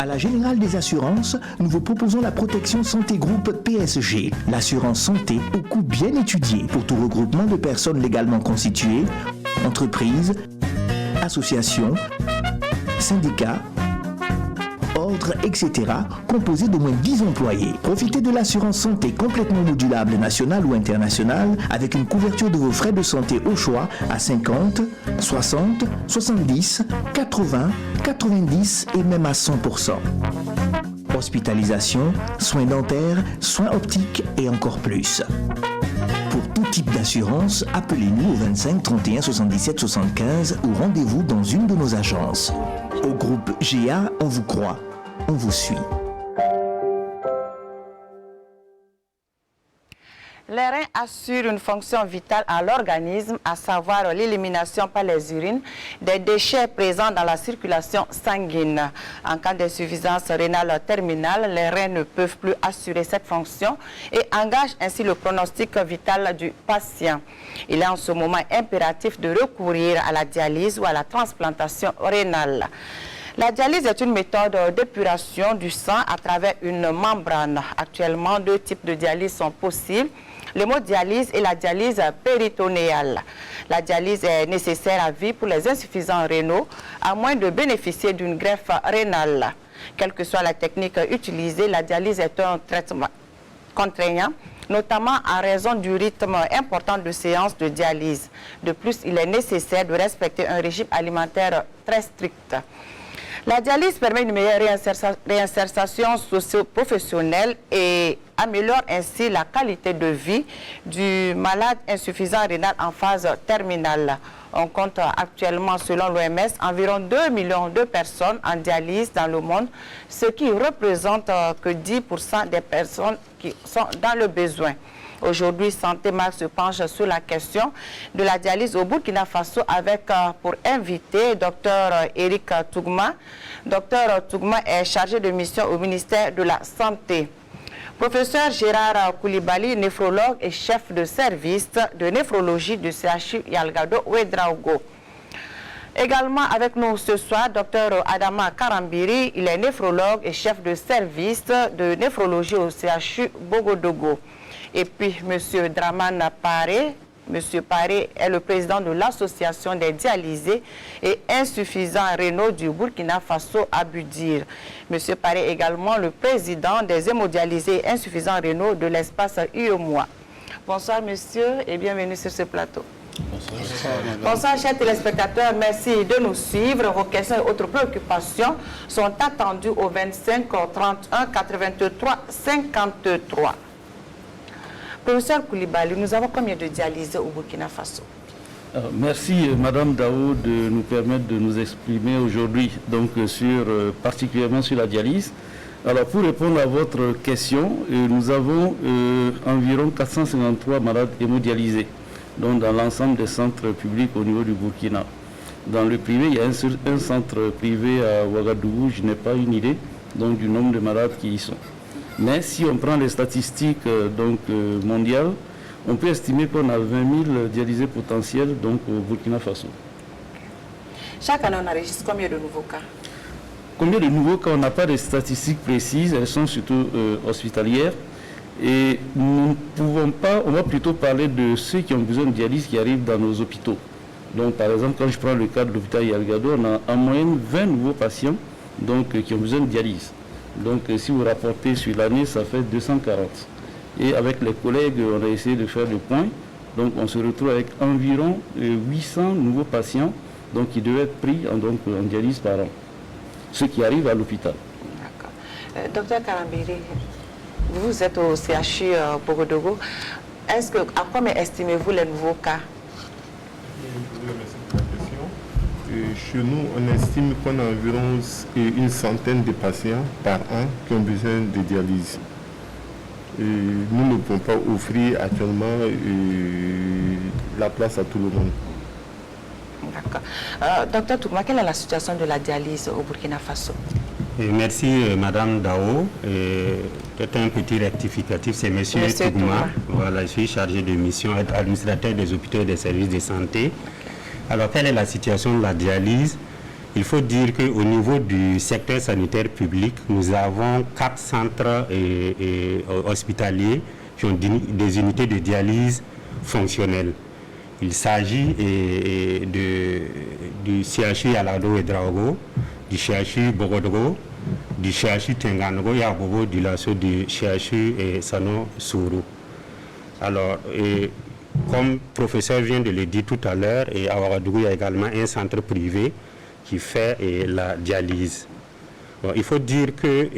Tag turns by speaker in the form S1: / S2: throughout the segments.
S1: À la Générale des Assurances, nous vous proposons la protection santé groupe PSG, l'assurance santé au coût bien étudié pour tout regroupement de personnes légalement constituées, entreprises, associations, syndicats, ordres, etc., composés d'au moins 10 employés. Profitez de l'assurance santé complètement modulable nationale ou internationale avec une couverture de vos frais de santé au choix à 50, 60, 70, 80, 90 et même à 100%. Hospitalisation, soins dentaires, soins optiques et encore plus. Pour tout type d'assurance, appelez-nous au 25 31 77 75 ou rendez-vous dans une de nos agences. Au groupe GA, on vous croit, on vous suit.
S2: Les reins assurent une fonction vitale à l'organisme, à savoir l'élimination par les urines des déchets présents dans la circulation sanguine. En cas d'insuffisance rénale terminale, les reins ne peuvent plus assurer cette fonction et engagent ainsi le pronostic vital du patient. Il est en ce moment impératif de recourir à la dialyse ou à la transplantation rénale. La dialyse est une méthode d'épuration du sang à travers une membrane. Actuellement, 2 types de dialyse sont possibles. L'hémodialyse et la dialyse péritonéale. La dialyse est nécessaire à vie pour les insuffisants rénaux, à moins de bénéficier d'une greffe rénale. Quelle que soit la technique utilisée, la dialyse est un traitement contraignant, notamment en raison du rythme important de séances de dialyse. De plus, il est nécessaire de respecter un régime alimentaire très strict. La dialyse permet une meilleure réinsertion socio-professionnelle et améliore ainsi la qualité de vie du malade insuffisant rénal en phase terminale. On compte actuellement, selon l'OMS, environ 2 millions de personnes en dialyse dans le monde, ce qui représente que 10% des personnes qui sont dans le besoin. Aujourd'hui, Santé Mag se penche sur la question de la dialyse au Burkina Faso avec pour invité Dr Eric Tougma. Dr Tougma est chargé de mission au ministère de la Santé. Professeur Gérard Koulibaly, néphrologue et chef de service de néphrologie du CHU Yalgado Ouedraogo. Également avec nous ce soir, Dr Adama Karambiri, il est néphrologue et chef de service de néphrologie au CHU Bogodogo. Et puis, M. Draman Paré. M. Paré est le président de l'association des dialysés et insuffisants rénaux du Burkina Faso à Budir. M. Paré est également le président des hémodialysés et insuffisants rénaux de l'espace UEMOA. Bonsoir, monsieur, et bienvenue sur ce plateau.
S3: Bonsoir.
S2: Bonsoir, chers téléspectateurs. Merci de nous suivre. Vos questions et autres préoccupations sont attendues au 25 31 83 53. Professeur Koulibaly, nous avons combien de dialysés au Burkina Faso?
S3: Merci Madame Dao de nous permettre de nous exprimer aujourd'hui particulièrement sur la dialyse. Alors pour répondre à votre question, nous avons environ 453 malades hémodialysés donc dans l'ensemble des centres publics au niveau du Burkina. Dans le privé, il y a un centre privé à Ouagadougou, je n'ai pas une idée donc du nombre de malades qui y sont. Mais si on prend les statistiques mondiales, on peut estimer qu'on a 20 000 dialysés potentiels au Burkina Faso.
S2: Chaque année, on enregistre combien de nouveaux cas?
S3: Combien de nouveaux cas? On n'a pas de statistiques précises, elles sont surtout hospitalières. Et nous ne pouvons pas, on va plutôt parler de ceux qui ont besoin de dialyse qui arrivent dans nos hôpitaux. Donc par exemple, quand je prends le cas de l'hôpital Yalgado, on a en moyenne 20 nouveaux patients qui ont besoin de dialyse. Donc si vous rapportez sur l'année, ça fait 240. Et avec les collègues, on a essayé de faire le point. Donc on se retrouve avec environ 800 nouveaux patients qui devaient être pris en dialyse par an. Ceux qui arrivent à l'hôpital.
S2: D'accord. Docteur Karambiri, vous êtes au CHU Bogodogo. À combien estimez-vous les nouveaux cas?
S4: Chez nous, on estime qu'on a environ une centaine de patients par an qui ont besoin de dialyse. Nous ne pouvons pas offrir actuellement la place à tout le monde.
S2: D'accord. Docteur Tougma, quelle est la situation de la dialyse au Burkina Faso?
S5: Merci Madame Dao. Peut-être un petit rectificatif, c'est Monsieur Tougma. Voilà, je suis chargé de mission, administrateur des hôpitaux et des services de santé. Alors, quelle est la situation de la dialyse? Il faut dire qu'au niveau du secteur sanitaire public, nous avons 4 centres hospitaliers qui ont des unités de dialyse fonctionnelles. Il s'agit du CHU Alado et Draogo, du CHU Bogodro, du CHU Tengango et Abobo du lasso du CHU Sano Sourou. Alors, comme le professeur vient de le dire tout à l'heure, à Ouagadougou, il y a également un centre privé qui fait la dialyse. Bon, il faut dire que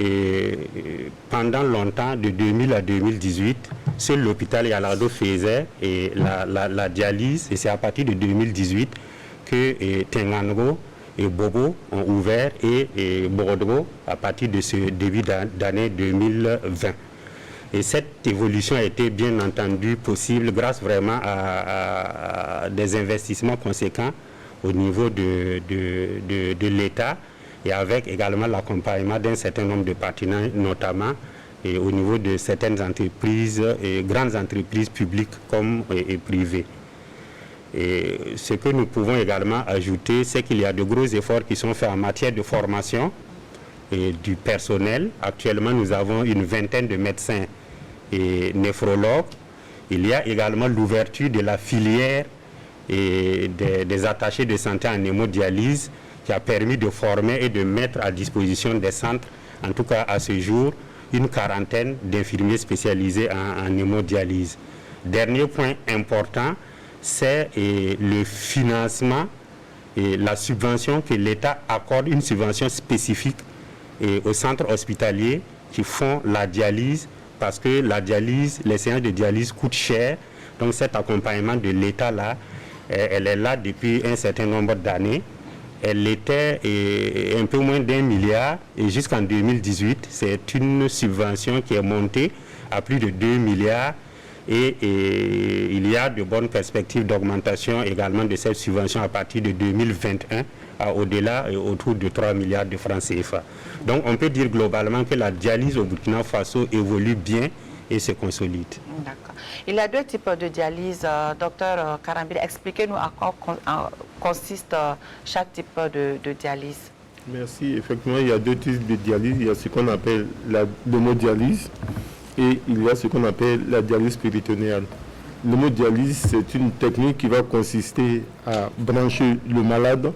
S5: pendant longtemps, de 2000 à 2018, seul l'hôpital Yalado faisait la dialyse, et c'est à partir de 2018 que Tengango et Bobo ont ouvert et Borodro à partir de ce début d'année 2020. Et cette évolution a été bien entendu possible grâce vraiment à des investissements conséquents au niveau de l'État, et avec également l'accompagnement d'un certain nombre de partenaires, notamment au niveau de certaines entreprises, grandes entreprises publiques comme privées. Et ce que nous pouvons également ajouter, c'est qu'il y a de gros efforts qui sont faits en matière de formation et du personnel. Actuellement, nous avons une vingtaine de médecins et néphrologues. Il y a également l'ouverture de la filière et des attachés de santé en hémodialyse, qui a permis de former et de mettre à disposition des centres, en tout cas à ce jour, une quarantaine d'infirmiers spécialisés en hémodialyse. Dernier point important, c'est le financement et la subvention que l'État accorde, une subvention spécifique aux centres hospitaliers qui font la dialyse, parce que la dialyse, les séances de dialyse coûtent cher. Donc cet accompagnement de l'État-là, elle est là depuis un certain nombre d'années. Elle était un peu moins d'1 milliard, et jusqu'en 2018, c'est une subvention qui est montée à plus de 2 milliards, et il y a de bonnes perspectives d'augmentation également de cette subvention à partir de 2021, au-delà et autour de 3 milliards de francs CFA. Donc on peut dire globalement que la dialyse au Burkina Faso évolue bien et se consolide.
S2: D'accord. Il y a 2 types de dialyse. Docteur Karambiri, expliquez-nous à quoi consiste chaque type de dialyse.
S4: Merci. Effectivement, il y a 2 types de dialyse. Il y a ce qu'on appelle l'hémodialyse et il y a ce qu'on appelle la dialyse péritonéale. L'hémodialyse, c'est une technique qui va consister à brancher le malade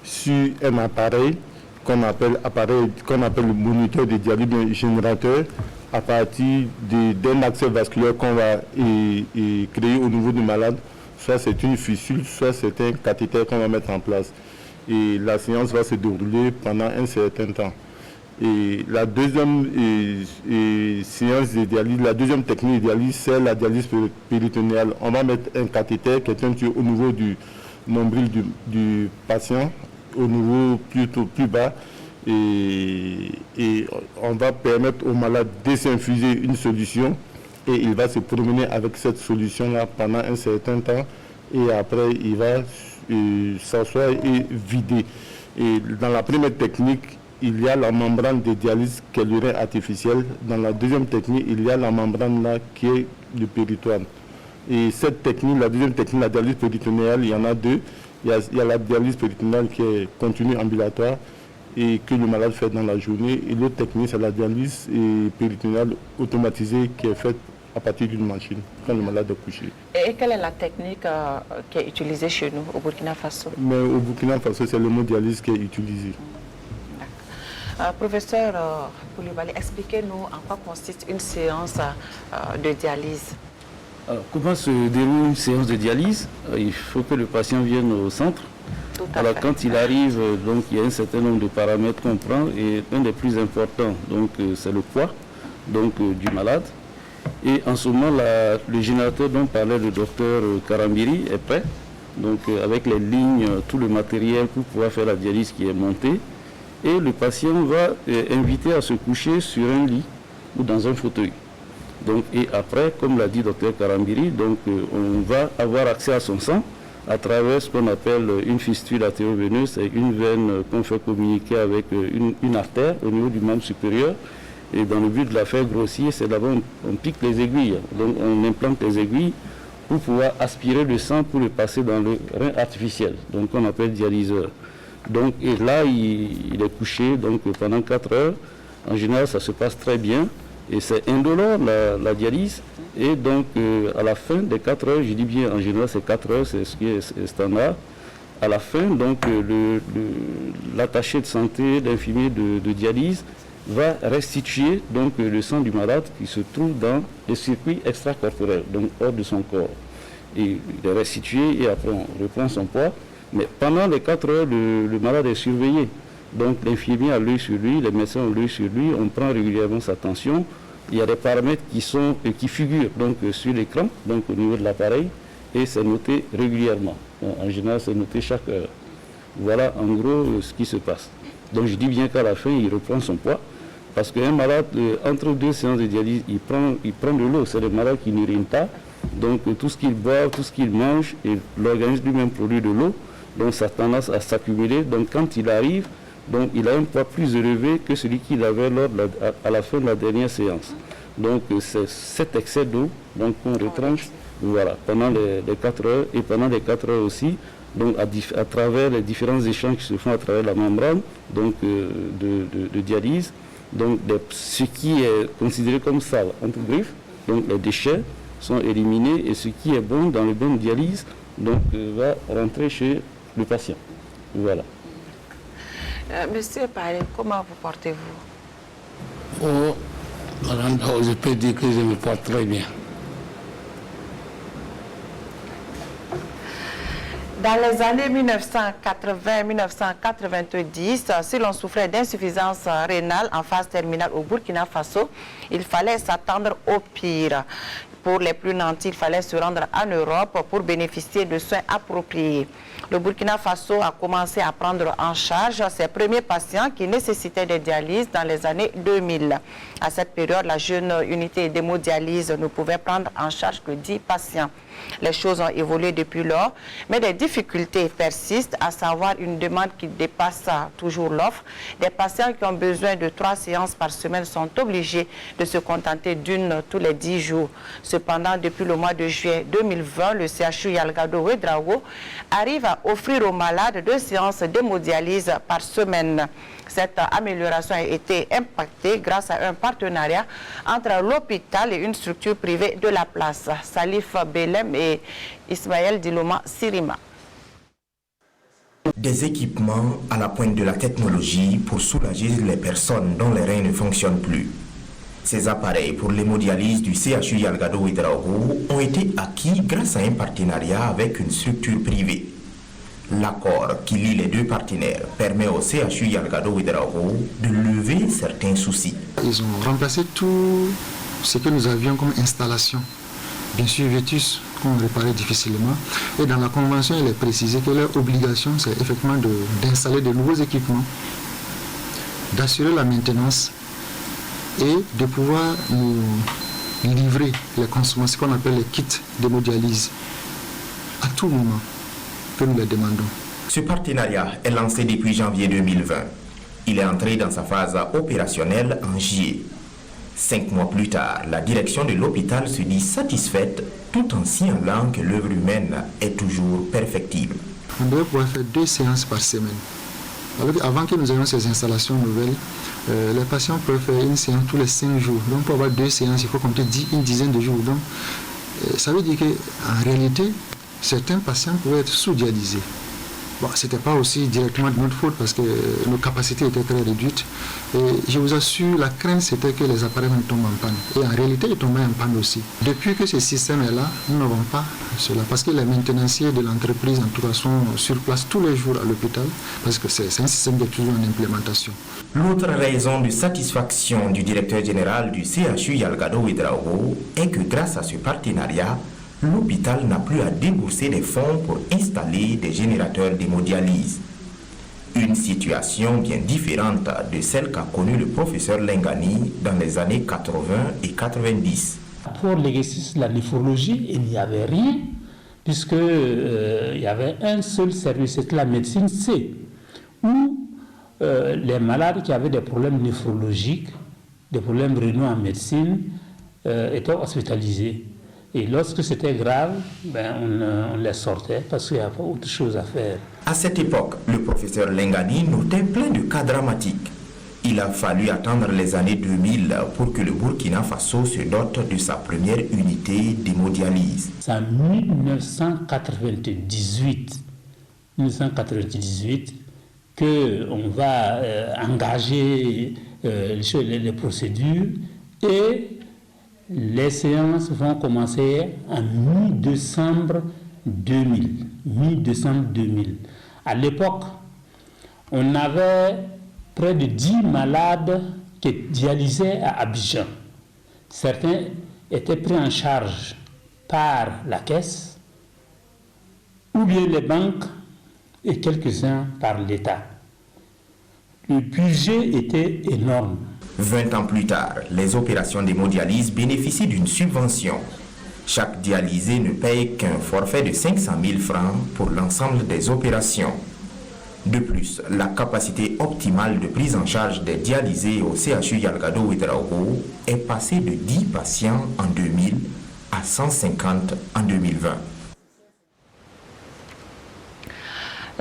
S4: sur un appareil qu'on appelle le moniteur de dialyse, un générateur, à partir d'un accès vasculaire qu'on va créer au niveau du malade. Soit c'est une fissure, soit c'est un cathéter qu'on va mettre en place. Et la séance va se dérouler pendant un certain temps. Et la deuxième séance de dialyse, la deuxième technique de dialyse, c'est la dialyse péritonéale. On va mettre un cathéter qui est un tuyau au niveau du nombril du patient, au niveau plus bas. Et on va permettre au malade de s'infuser une solution, et il va se promener avec cette solution-là pendant un certain temps, et après il va s'asseoir et vider. Et dans la première technique, il y a la membrane de dialyse qui est l'urine artificiel. Dans la deuxième technique, il y a la membrane là qui est le péritoine. Et cette technique, la deuxième technique, la dialyse péritonéale, il y en a 2. Il y a la dialyse péritonéale qui est continue ambulatoire et que le malade fait dans la journée. Et l'autre technique, c'est la dialyse péritonéale automatisée qui est faite à partir d'une machine quand le malade est couché.
S2: Et quelle est la technique qui est utilisée chez nous, au Burkina Faso?
S4: Mais au Burkina Faso, c'est l'hémodialyse qui est utilisée.
S2: Professeur Koulibaly, expliquez-nous en quoi consiste une séance de dialyse.
S3: Alors, comment se déroule une séance de dialyse? Il faut que le patient vienne au centre. Alors quand il arrive, donc il y a un certain nombre de paramètres qu'on prend, et un des plus importants, donc c'est le poids du malade. Et en ce moment, le générateur dont parlait le docteur Karambiri est prêt, donc avec les lignes, tout le matériel pour pouvoir faire la dialyse qui est monté. Et le patient va inviter à se coucher sur un lit ou dans un fauteuil. Donc, et après, comme l'a dit le docteur Karambiri, donc, on va avoir accès à son sang à travers ce qu'on appelle une fistule artério-veineuse, c'est une veine qu'on fait communiquer avec une artère au niveau du membre supérieur. Et dans le but de la faire grossir, c'est d'abord on pique les aiguilles. Donc on implante les aiguilles pour pouvoir aspirer le sang pour le passer dans le rein artificiel, donc on appelle dialyseur. Donc, et là, il est couché donc, pendant 4 heures. En général, ça se passe très bien. Et c'est indolore, la dialyse. Et donc, à la fin des 4 heures, je dis bien, en général, c'est 4 heures, c'est ce qui est standard. À la fin, donc, l'attaché de santé, l'infirmier de dialyse, va restituer donc, le sang du malade qui se trouve dans les circuits extracorporels, donc hors de son corps. Et il est restitué et après on reprend son poids. Mais pendant les 4 heures, le malade est surveillé. Donc l'infirmier a l'œil sur lui, les médecins ont l'œil sur lui, on prend régulièrement sa tension. Il y a des paramètres qui figurent donc, sur l'écran, donc au niveau de l'appareil, et c'est noté régulièrement. En général, c'est noté chaque heure. Voilà en gros ce qui se passe. Donc je dis bien qu'à la fin, il reprend son poids, parce qu'un malade, entre 2 séances de dialyse, il prend de l'eau. C'est le malade qui n'urine pas. Donc tout ce qu'il boit, tout ce qu'il mange, et l'organisme lui-même produit de l'eau. Donc ça a tendance à s'accumuler. Donc quand il arrive, donc il a un poids plus élevé que celui qu'il avait à la fin de la dernière séance. Donc c'est cet excès d'eau qu'on retranche voilà, pendant les 4 heures et pendant les 4 heures aussi. Donc à travers les différents échanges qui se font à travers la membrane donc, de dialyse. Donc ce qui est considéré comme sale entre griffes, donc les déchets sont éliminés et ce qui est bon dans le bain de dialyse donc, va rentrer chez le patient. Voilà.
S2: Monsieur Paré, comment vous portez-vous?
S6: Oh, je peux dire que je me porte très bien.
S2: Dans les années 1980-1990, si l'on souffrait d'insuffisance rénale en phase terminale au Burkina Faso, il fallait s'attendre au pire. Pour les plus nantis, il fallait se rendre en Europe pour bénéficier de soins appropriés. Le Burkina Faso a commencé à prendre en charge ses premiers patients qui nécessitaient des dialyses dans les années 2000. À cette période, la jeune unité d'hémodialyse ne pouvait prendre en charge que 10 patients. Les choses ont évolué depuis lors, mais des difficultés persistent, à savoir une demande qui dépasse toujours l'offre. Des patients qui ont besoin de 3 séances par semaine sont obligés de se contenter d'une tous les 10 jours. Cependant, depuis le mois de juillet 2020, le CHU Yalgado Ouédraogo arrive à offrir aux malades 2 séances d'hémodialyse par semaine. Cette amélioration a été impactée grâce à un partenariat entre l'hôpital et une structure privée de la place, Salif Belem et Ismaël Diloma Sirima.
S1: Des équipements à la pointe de la technologie pour soulager les personnes dont les reins ne fonctionnent plus. Ces appareils pour l'hémodialyse du CHU Yalgado Ouédraogo ont été acquis grâce à un partenariat avec une structure privée. L'accord qui lie les 2 partenaires permet au CHU Yalgado Ouédraogo de lever certains soucis.
S7: Ils ont remplacé tout ce que nous avions comme installation. Bien sûr, Vétus, qu'on réparait difficilement. Et dans la convention, il est précisé que leur obligation, c'est effectivement d'installer de nouveaux équipements, d'assurer la maintenance et de pouvoir nous livrer les consommations, ce qu'on appelle les kits d'hémodialyse, à tout moment que nous les demandons.
S1: Ce partenariat est lancé depuis janvier 2020. Il est entré dans sa phase opérationnelle en juillet. 5 mois plus tard, la direction de l'hôpital se dit satisfaite tout en signalant que l'œuvre humaine est toujours perfectible.
S7: On devrait pouvoir faire 2 séances par semaine. Alors avant que nous ayons ces installations nouvelles, les patients peuvent faire une séance tous les 5 jours. Donc pour avoir 2 séances, il faut compter une dizaine de jours. Donc ça veut dire qu'en réalité, certains patients pouvaient être sous-dialysés. Bon, ce n'était pas aussi directement de notre faute parce que nos capacités étaient très réduites. Et je vous assure, la crainte c'était que les appareils tombent en panne. Et en réalité, ils tombaient en panne aussi. Depuis que ce système est là, nous n'avons pas cela. Parce que les maintenanciers de l'entreprise, en tout cas, sont sur place tous les jours à l'hôpital. Parce que c'est un système qui est toujours en implémentation.
S1: L'autre raison de satisfaction du directeur général du CHU Yalgado Ouédraogo est que grâce à ce partenariat, l'hôpital n'a plus à débourser des fonds pour installer des générateurs d'hémodialyse. Une situation bien différente de celle qu'a connue le professeur Lengani dans les années 80 et 90.
S8: Pour l'exercice de la néphrologie, il n'y avait rien, puisqu'il y avait un seul service, c'était la médecine C, où les malades qui avaient des problèmes néphrologiques, des problèmes rénaux en médecine, étaient hospitalisés. Et lorsque c'était grave, on les sortait parce qu'il n'y a pas autre chose à faire.
S1: À cette époque, le professeur Lengani notait plein de cas dramatiques. Il a fallu attendre les années 2000 pour que le Burkina Faso se dote de sa première unité d'hémodialyse.
S8: C'est en 1998 qu'on va engager les procédures et les séances vont commencer en mi-décembre 2000. À l'époque, on avait près de 10 malades qui dialysaient à Abidjan. Certains étaient pris en charge par la caisse ou bien les banques et quelques-uns par l'État. Le budget était énorme.
S1: 20 ans plus tard, les opérations d'hémodialyse bénéficient d'une subvention. Chaque dialysé ne paye qu'un forfait de 500 000 francs pour l'ensemble des opérations. De plus, la capacité optimale de prise en charge des dialysés au CHU Yalgado Ouédraogo est passée de 10 patients en 2000 à 150 en 2020.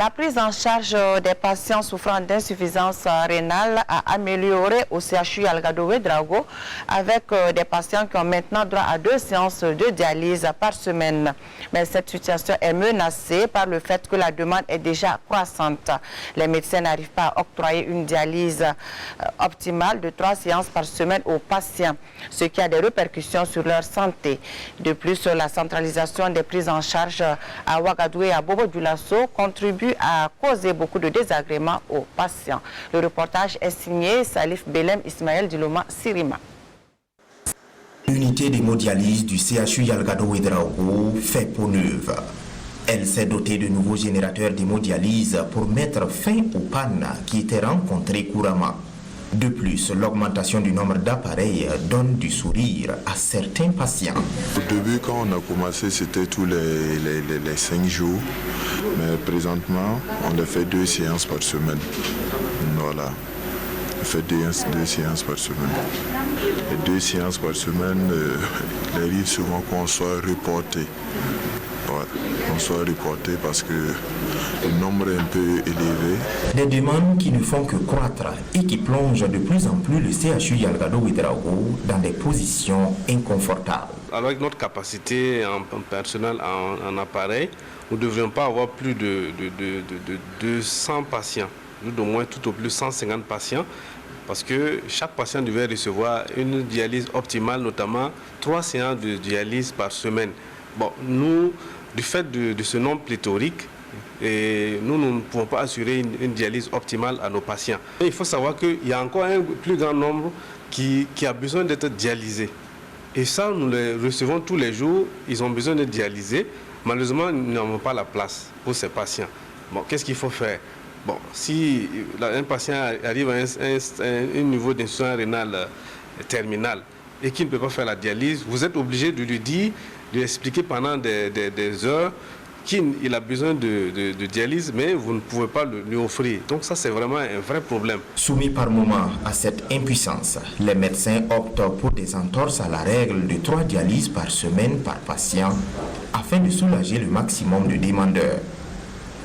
S2: La prise en charge des patients souffrant d'insuffisance rénale a amélioré au CHU Yalgado Ouédraogo avec des patients qui ont maintenant droit à 2 séances de dialyse par semaine. Mais cette situation est menacée par le fait que la demande est déjà croissante. Les médecins n'arrivent pas à octroyer une dialyse optimale de 3 séances par semaine aux patients, ce qui a des répercussions sur leur santé. De plus, la centralisation des prises en charge à Ouagadougou et à Bobo-Dioulasso contribue à causer beaucoup de désagréments aux patients. Le reportage est signé Salif Belem Ismaël Diloma Sirima.
S1: L'unité d'hémodialyse du CHU Yalgado Ouédraogo fait peau neuve. Elle s'est dotée de nouveaux générateurs d'hémodialyse pour mettre fin aux pannes qui étaient rencontrées couramment. De plus, l'augmentation du nombre d'appareils donne du sourire à certains patients.
S9: Au début, quand on a commencé, c'était tous les 5 jours. Mais présentement, on le fait 2 séances par semaine. Voilà. On fait 2 séances par semaine. Et 2 séances par semaine, il arrive souvent qu'on soit reporté. Ouais, on soit reporté parce que le nombre est un peu élevé.
S1: Des demandes qui ne font que croître et qui plongent de plus en plus le CHU Yalgado Ouédraogo dans des positions inconfortables.
S10: Avec notre capacité en personnel, en appareil, nous ne devrions pas avoir plus de 200 patients, au moins tout au plus 150 patients, parce que chaque patient devait recevoir une dialyse optimale, notamment 3 séances de dialyse par semaine. Bon, nous, du fait de ce nombre pléthorique, nous ne pouvons pas assurer une dialyse optimale à nos patients. Et il faut savoir qu'il y a encore un plus grand nombre qui a besoin d'être dialysé. Et ça, nous les recevons tous les jours, ils ont besoin d'être dialysés. Malheureusement, nous n'avons pas la place pour ces patients. Bon, qu'est-ce qu'il faut faire? Bon, si un patient arrive à un niveau d'insuffisance rénale terminale et qu'il ne peut pas faire la dialyse, vous êtes obligé de lui dire, de lui expliquer pendant des heures qu'il a besoin de dialyse, mais vous ne pouvez pas lui offrir. Donc ça, c'est vraiment un vrai problème.
S1: Soumis par moment à cette impuissance, les médecins optent pour des entorses à la règle de 3 dialyses par semaine par patient afin de soulager le maximum de demandeurs.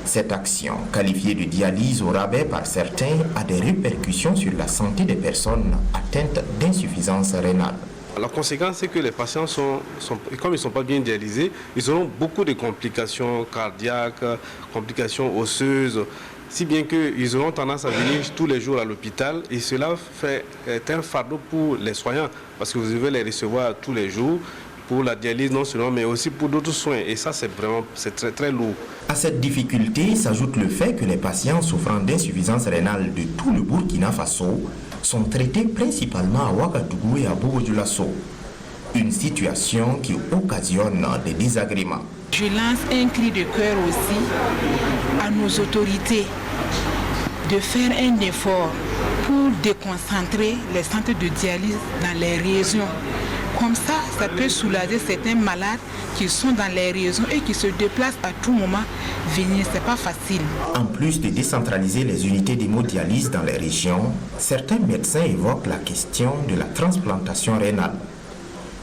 S1: Cette action, qualifiée de dialyse au rabais par certains, a des répercussions sur la santé des personnes atteintes d'insuffisance rénale.
S10: La conséquence, c'est que les patients, comme ils ne sont pas bien dialysés, ils auront beaucoup de complications cardiaques, complications osseuses, si bien qu'ils auront tendance à venir tous les jours à l'hôpital. Et cela est un fardeau pour les soignants, parce que vous devez les recevoir tous les jours pour la dialyse non seulement, mais aussi pour d'autres soins. Et ça, c'est très, très lourd.
S1: À cette difficulté s'ajoute le fait que les patients souffrant d'insuffisance rénale de tout le Burkina Faso sont traités principalement à Ouagadougou et à Bobo-Dioulasso. Une situation qui occasionne des désagréments.
S11: Je lance un cri de cœur aussi à nos autorités de faire un effort pour déconcentrer les centres de dialyse dans les régions. Comme ça, ça peut soulager certains malades qui sont dans les régions et qui se déplacent à tout moment. Venir, c'est pas facile.
S1: En plus de décentraliser les unités d'hémodialyse dans les régions, certains médecins évoquent la question de la transplantation rénale.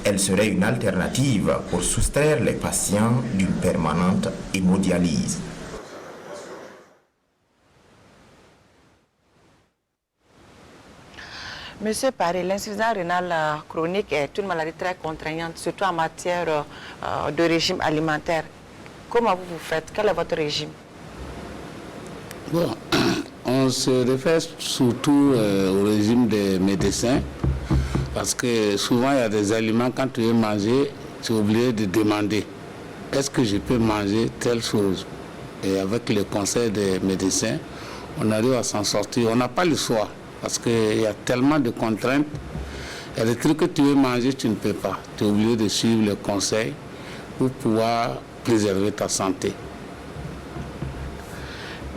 S12: Elle serait une alternative pour soustraire les patients d'une permanente hémodialyse.
S2: Monsieur Paré, l'insuffisance rénale chronique est une maladie très contraignante, surtout en matière de régime alimentaire. Comment vous faites? Quel est votre régime?
S6: Bon, on se réfère surtout au régime des médecins, parce que souvent il y a des aliments, quand tu veux manger, tu es obligé de demander est-ce que je peux manger telle chose? Et avec le conseil des médecins, on arrive à s'en sortir. On n'a pas le choix. Parce qu'il y a tellement de contraintes. Il y a des trucs que tu veux manger, tu ne peux pas. Tu es obligé de suivre le conseil pour pouvoir préserver ta santé.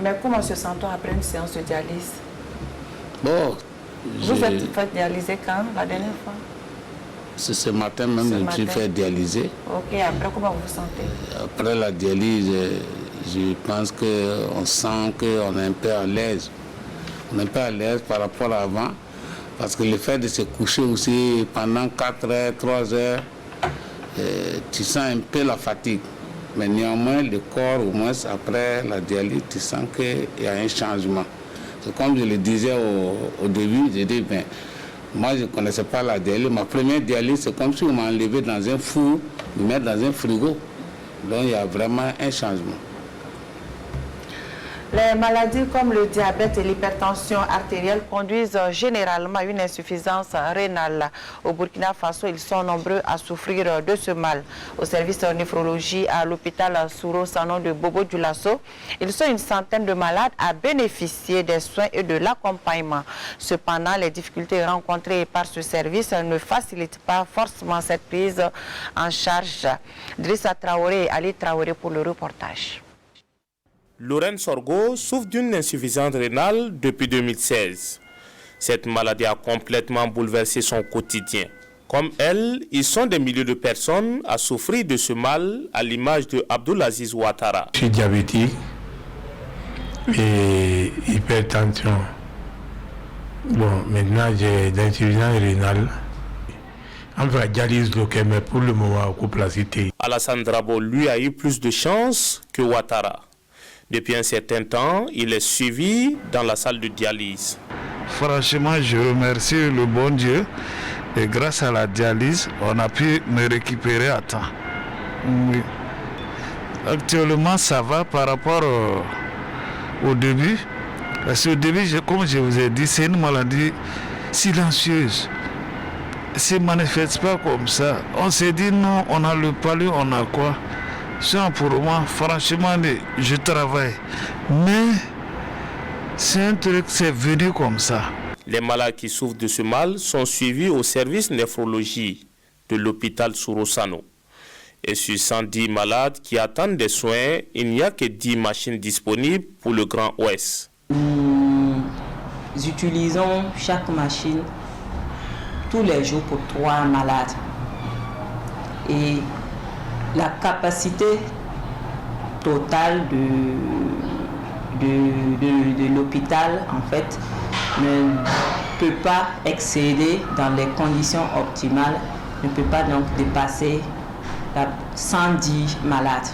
S2: Mais comment se sent-on après une séance de dialyse?
S6: Bon,
S2: vous êtes fait dialyser quand, la dernière fois?
S6: C'est ce matin même que je me suis fait dialyser.
S2: Ok, après comment vous vous sentez?
S6: Après la dialyse, je pense qu'on sent qu'on est un peu à l'aise. On est un peu à l'aise par rapport à avant, parce que le fait de se coucher aussi pendant 4 heures, 3 heures, tu sens un peu la fatigue. Mais néanmoins, le corps, au moins après la dialyse, tu sens qu'il y a un changement. C'est comme je le disais au début, j'ai dit, ben, moi je ne connaissais pas la dialyse. Ma première dialyse, c'est comme si on m'a enlevé dans un four, me mettre dans un frigo. Donc il y a vraiment un changement.
S2: Les maladies comme le diabète et l'hypertension artérielle conduisent généralement à une insuffisance rénale. Au Burkina Faso, ils sont nombreux à souffrir de ce mal. Au service de néphrologie à l'hôpital Souro Sanon de Bobo Dioulasso, ils sont une centaine de malades à bénéficier des soins et de l'accompagnement. Cependant, les difficultés rencontrées par ce service ne facilitent pas forcément cette prise en charge. Drissa Traoré et Ali Traoré pour le reportage.
S13: Lorraine Sorgo souffre d'une insuffisance rénale depuis 2016. Cette maladie a complètement bouleversé son quotidien. Comme elle, ils sont des milliers de personnes à souffrir de ce mal, à l'image de Abdulaziz Ouattara.
S14: Je suis diabétique et hypertension. Bon, maintenant j'ai d'insuffisance rénale. On va dialyse locale, mais pour le moment, on coupe la cité.
S13: Alassane Drabo, lui, a eu plus de chance que Ouattara. Depuis un certain temps, il est suivi dans la salle de dialyse.
S15: Franchement, je remercie le bon Dieu. Et grâce à la dialyse, on a pu me récupérer à temps. Oui. Actuellement, ça va par rapport au début. Parce qu'au début, comme je vous ai dit, c'est une maladie silencieuse. Elle ne se manifeste pas comme ça. On s'est dit non, on a le palu, on a quoi? Pour moi, franchement, je travaille. Mais c'est un truc, c'est venu comme ça.
S13: Les malades qui souffrent de ce mal sont suivis au service néphrologie de l'hôpital Souro Sanon. Et sur 110 malades qui attendent des soins, il n'y a que 10 machines disponibles pour le Grand Ouest.
S16: Nous utilisons chaque machine tous les jours pour 3 malades. Et la capacité totale de l'hôpital, en fait, ne peut pas excéder dans les conditions optimales, ne peut pas donc dépasser 110 malades.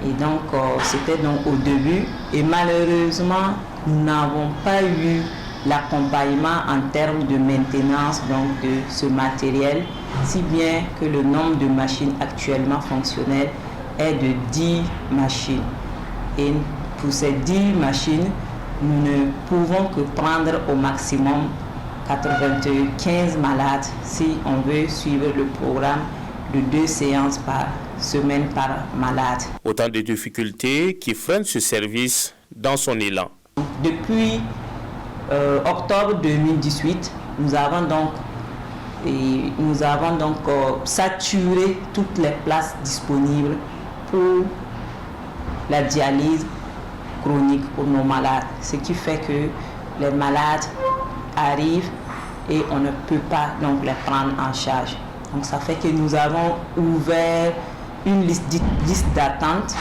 S16: Et donc, c'était donc au début. Et malheureusement, nous n'avons pas eu l'accompagnement en termes de maintenance donc, de ce matériel, si bien que le nombre de machines actuellement fonctionnelles est de 10 machines. Et pour ces 10 machines, nous ne pouvons que prendre au maximum 95 malades si on veut suivre le programme de 2 séances par semaine par malade.
S13: Autant de difficultés qui freinent ce service dans son élan.
S16: Depuis octobre 2018, nous avons donc saturé toutes les places disponibles pour la dialyse chronique pour nos malades. Ce qui fait que les malades arrivent et on ne peut pas donc les prendre en charge. Donc ça fait que nous avons ouvert une liste d'attente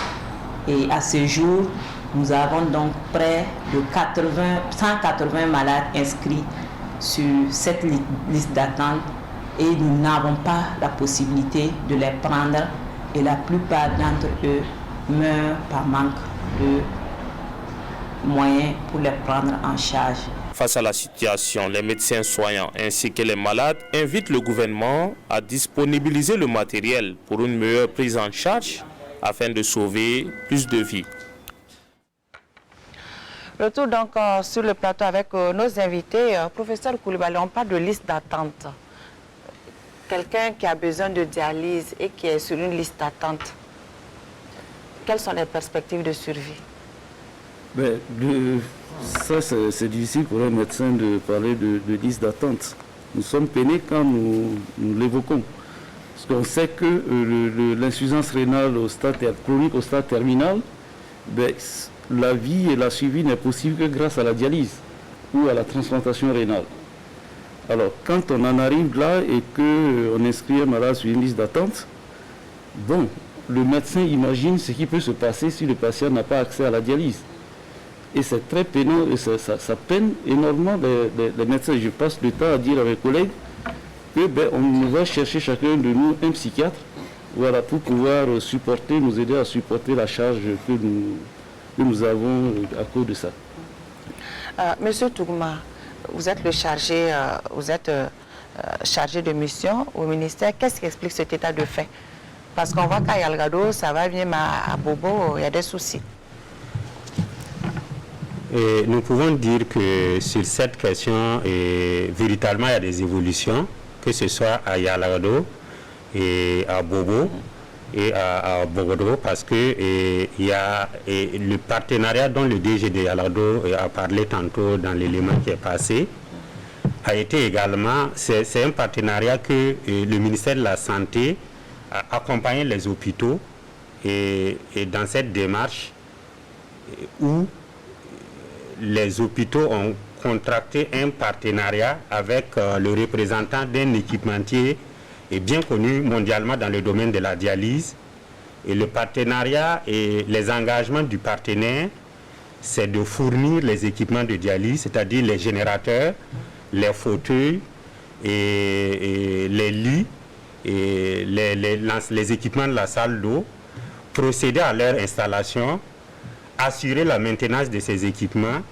S16: et à ce jour, nous avons donc près de 180 malades inscrits sur cette liste d'attente et nous n'avons pas la possibilité de les prendre et la plupart d'entre eux meurent par manque de moyens pour les prendre en charge.
S13: Face à la situation, les médecins soignants ainsi que les malades invitent le gouvernement à disponibiliser le matériel pour une meilleure prise en charge afin de sauver plus de vies.
S2: Retour donc sur le plateau avec nos invités. Professeur Koulibaly, on parle de liste d'attente. Quelqu'un qui a besoin de dialyse et qui est sur une liste d'attente, quelles sont les perspectives de survie?
S3: Ça, c'est difficile pour un médecin de parler de liste d'attente. Nous sommes peinés quand nous l'évoquons. Parce qu'on sait que l'insuffisance rénale chronique au stade terminal, la vie et la suivi n'est possible que grâce à la dialyse ou à la transplantation rénale. Alors, quand on en arrive là et qu'on inscrit un malade sur une liste d'attente, bon, le médecin imagine ce qui peut se passer si le patient n'a pas accès à la dialyse. Et c'est très peinant, et ça peine énormément les médecins. Je passe le temps à dire à mes collègues qu'on va chercher chacun de nous un psychiatre, voilà, pour pouvoir nous aider à supporter la charge que nous avons à cause de ça.
S2: Monsieur Tougouma, vous êtes le chargé, chargé de mission au ministère. Qu'est-ce qui explique cet état de fait? Parce qu'on voit qu'à Yalgado, ça va bien, mais à Bobo, il y a des soucis.
S5: Et nous pouvons dire que sur cette question, véritablement, il y a des évolutions, que ce soit à Yalgado et à Bobo et à Bogodro, parce que il y a le partenariat dont le DG de Yalgado a parlé tantôt dans l'élément qui est passé, a été également, c'est un partenariat que le ministère de la Santé a accompagné les hôpitaux et dans cette démarche où les hôpitaux ont contracté un partenariat avec le représentant d'un équipementier et bien connu mondialement dans le domaine de la dialyse. Et le partenariat et les engagements du partenaire, c'est de fournir les équipements de dialyse, c'est-à-dire les générateurs, les fauteuils, et les lits, et les équipements de la salle d'eau, procéder à leur installation, assurer la maintenance de ces équipements,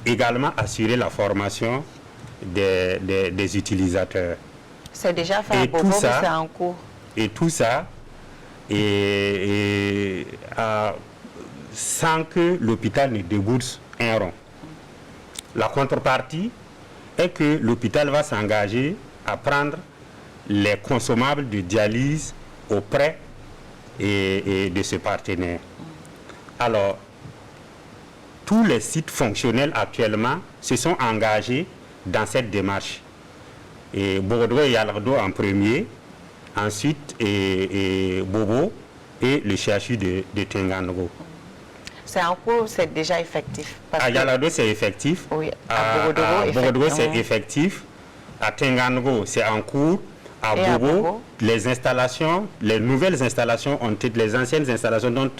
S5: également assurer la formation des utilisateurs.
S2: C'est déjà fait à Bobo, c'est en cours.
S5: Et tout ça, sans que l'hôpital ne débourse un rond. La contrepartie est que l'hôpital va s'engager à prendre les consommables de dialyse auprès de ce partenaire. Alors, tous les sites fonctionnels actuellement se sont engagés dans cette démarche. Et Bordeaux et Yalgado en premier, ensuite Bobo et le CHU de Tenganogo.
S2: C'est en cours, c'est déjà effectif.
S5: À Yalgado, c'est effectif.
S2: Oui,
S5: à Bordeaux, c'est effectif. À Tenganogo, c'est en cours. À Bobo, les installations, les nouvelles installations ont été, les anciennes installations dont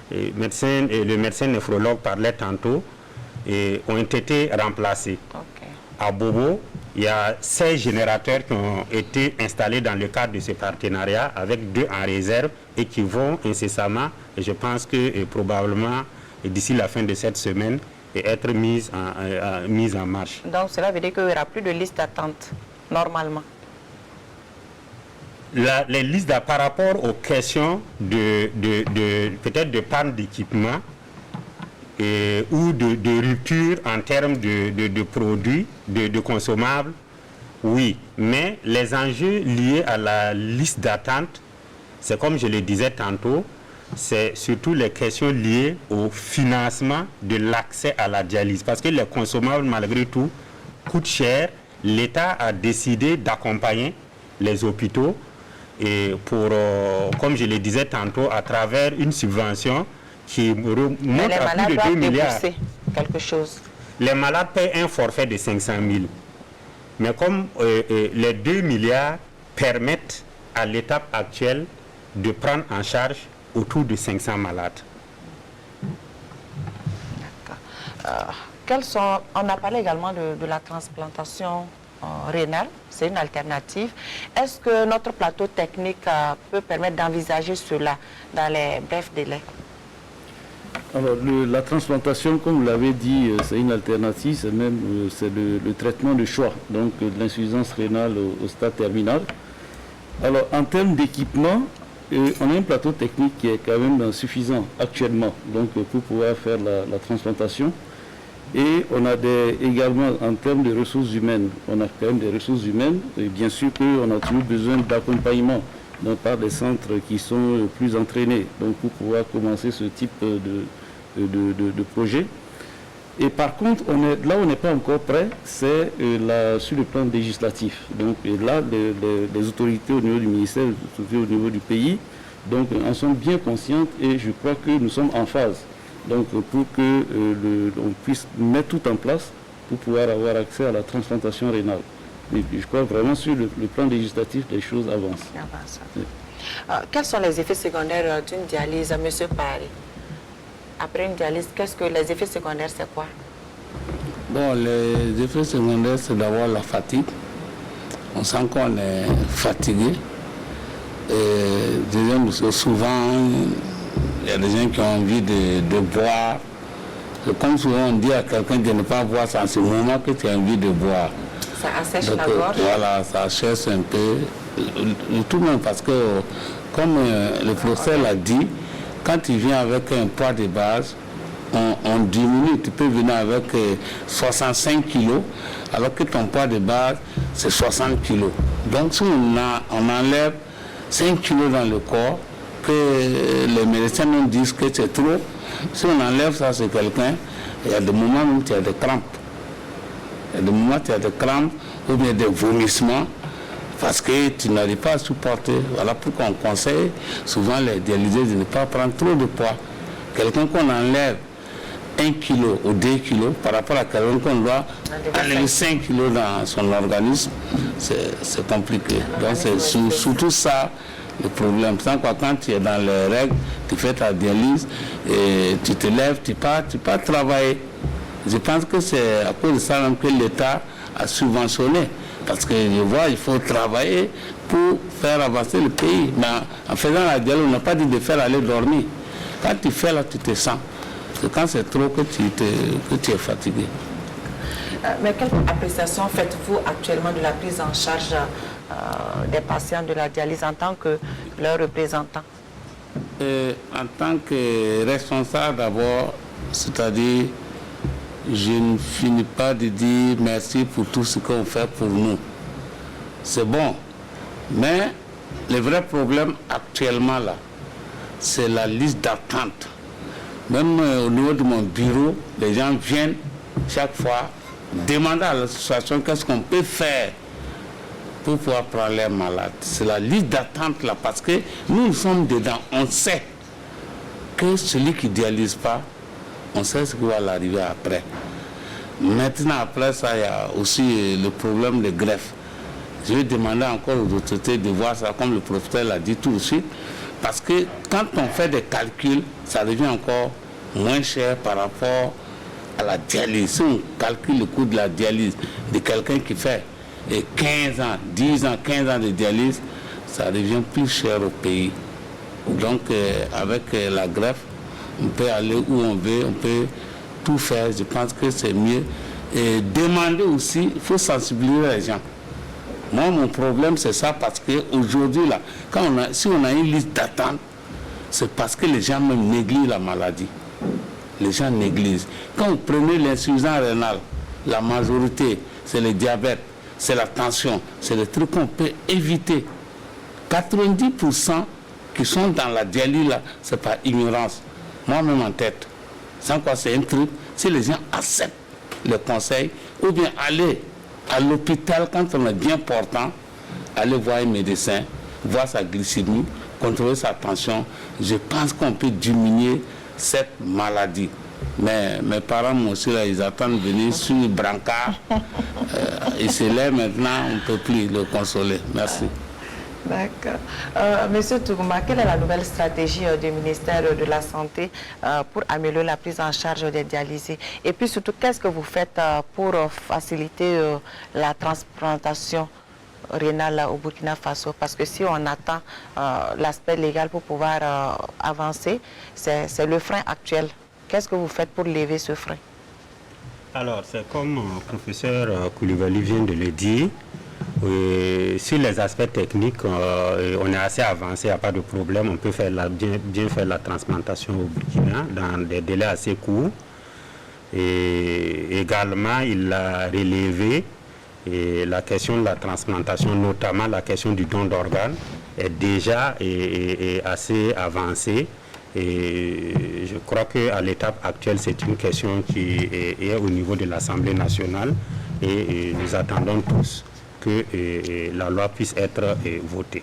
S5: le médecin néphrologue parlait tantôt, ont été remplacées.
S2: Okay.
S5: À Bobo, il y a 16 générateurs qui ont été installés dans le cadre de ce partenariat, avec 2 en réserve et qui vont incessamment, et je pense que probablement d'ici la fin de cette semaine, être mis en marche.
S2: Donc cela veut dire qu'il n'y aura plus de liste d'attente, normalement.
S5: Les listes par rapport aux questions peut-être de panne d'équipement ou de rupture en termes de produits, de consommables, oui. Mais les enjeux liés à la liste d'attente, c'est comme je le disais tantôt, c'est surtout les questions liées au financement de l'accès à la dialyse. Parce que les consommables, malgré tout, coûtent cher. L'État a décidé d'accompagner les hôpitaux et comme je le disais tantôt, à travers une subvention qui remonte à plus de 2 milliards.
S2: Quelque chose.
S5: Les malades paient un forfait de 500 000. Mais comme les 2 milliards permettent à l'étape actuelle de prendre en charge autour de 500 malades.
S2: D'accord. On a parlé également de la transplantation rénale, c'est une alternative. Est-ce que notre plateau technique peut permettre d'envisager cela dans les brefs délais?
S3: Alors, la transplantation, comme vous l'avez dit, c'est une alternative, c'est même le traitement de choix, donc de l'insuffisance rénale au stade terminal. Alors, en termes d'équipement, on a un plateau technique qui est quand même suffisant actuellement, donc pour pouvoir faire la transplantation. Et on a également, en termes de ressources humaines, on a quand même des ressources humaines, et bien sûr qu'on a toujours besoin d'accompagnement par des centres qui sont plus entraînés, donc pour pouvoir commencer ce type de projet. Et par contre, là où on n'est pas encore prêt, c'est sur le plan législatif. Donc là, les autorités au niveau du ministère, les autorités au niveau du pays, donc en sont bien conscientes et je crois que nous sommes en phase. Donc pour que on puisse mettre tout en place pour pouvoir avoir accès à la transplantation rénale. Et je crois vraiment sur le plan législatif, les choses avancent.
S2: Oui. Quels sont les effets secondaires d'une dialyse, M. Paris? Après une dialyse, qu'est-ce que les effets secondaires, c'est quoi?
S6: Bon, les effets secondaires, c'est d'abord la fatigue. On sent qu'on est fatigué. Et souvent, il y a des gens qui ont envie de boire. Comme souvent on dit à quelqu'un de ne pas boire, c'est en ce moment que tu as envie de boire.
S2: Ça assèche la gorge?
S6: Voilà, ça assèche un peu. Tout le monde, parce que, comme le professeur l'a dit, quand tu viens avec un poids de base, on diminue. Tu peux venir avec 65 kilos, alors que ton poids de base, c'est 60 kilos. Donc, si on enlève 5 kilos dans le corps, que les médecins nous disent que c'est trop, si on enlève ça sur quelqu'un, il y a des moments où tu as des crampes. Il y a des moments où tu as des crampes ou bien des vomissements parce que tu n'arrives pas à supporter. Voilà pourquoi on conseille souvent les dialysés de ne pas prendre trop de poids. Quelqu'un qu'on enlève 1 kg ou 2 kg par rapport à quelqu'un qu'on doit enlever 5 kg dans son organisme, c'est compliqué. Donc c'est surtout ça le problème. Sans quoi, quand tu es dans les règles, tu fais ta dialyse et tu te lèves, tu pars travailler. Je pense que c'est à cause de ça même que l'État a subventionné. Parce que je vois, il faut travailler pour faire avancer le pays. Mais en faisant la dialyse, on n'a pas dit de faire aller dormir. Quand tu fais là, tu te sens. C'est quand c'est trop que tu es fatigué.
S2: Mais quelle appréciation faites-vous actuellement de la prise en charge des patients de la dialyse en tant que leur représentant?
S6: En tant que responsable d'abord, c'est-à-dire, je ne finis pas de dire merci pour tout ce qu'on fait pour nous. C'est bon. Mais le vrai problème actuellement là, c'est la liste d'attente. Même au niveau de mon bureau, les gens viennent chaque fois demander à l'association qu'est-ce qu'on peut faire pour pouvoir prendre les malades. C'est la liste d'attente là, parce que nous sommes dedans. On sait que celui qui ne dialyse pas, on sait ce qui va l'arriver après. Maintenant, après ça, il y a aussi le problème de greffe. Je vais demander encore aux autorités de voir ça, comme le professeur l'a dit tout de suite, parce que quand on fait des calculs, ça devient encore moins cher par rapport à la dialyse. Si on calcule le coût de la dialyse de quelqu'un qui fait 15 ans, 10 ans, 15 ans de dialyse, ça devient plus cher au pays. Donc, avec la greffe, on peut aller où on veut, on peut tout faire. Je pense que c'est mieux. Et demander aussi, il faut sensibiliser les gens. Moi, mon problème, c'est ça, parce qu'aujourd'hui, là, si on a une liste d'attente, c'est parce que les gens même négligent la maladie. Les gens négligent. Quand vous prenez l'insuffisance rénale, la majorité, c'est le diabète, c'est la tension, c'est le truc qu'on peut éviter. 90% qui sont dans la dialyse, là, c'est par ignorance. Moi-même en tête. Sans quoi, c'est un truc, si les gens acceptent le conseil, ou bien aller à l'hôpital quand on est bien portant, aller voir un médecin, voir sa glycémie, contrôler sa tension, je pense qu'on peut diminuer cette maladie. Mais mes parents, moi aussi, là, ils attendent de venir sur le brancard. Ils se lèvent maintenant, on ne peut plus le consoler. Merci.
S2: D'accord. Monsieur Tougouma, quelle est la nouvelle stratégie du ministère de la Santé pour améliorer la prise en charge des dialysés? Et puis surtout, qu'est-ce que vous faites pour faciliter la transplantation rénale au Burkina Faso? Parce que si on attend l'aspect légal pour pouvoir avancer, c'est le frein actuel. Qu'est-ce que vous faites pour lever ce frein?
S5: Alors, c'est comme le professeur Koulibaly vient de le dire. Sur les aspects techniques, on est assez avancé, il n'y a pas de problème. On peut faire bien faire la transplantation au Burkina dans des délais assez courts. Et également, il a relevé la question de la transplantation, notamment la question du don d'organes, est déjà assez avancée. Et je crois qu'à l'étape actuelle, c'est une question qui est au niveau de l'Assemblée nationale et nous attendons tous que la loi puisse être votée.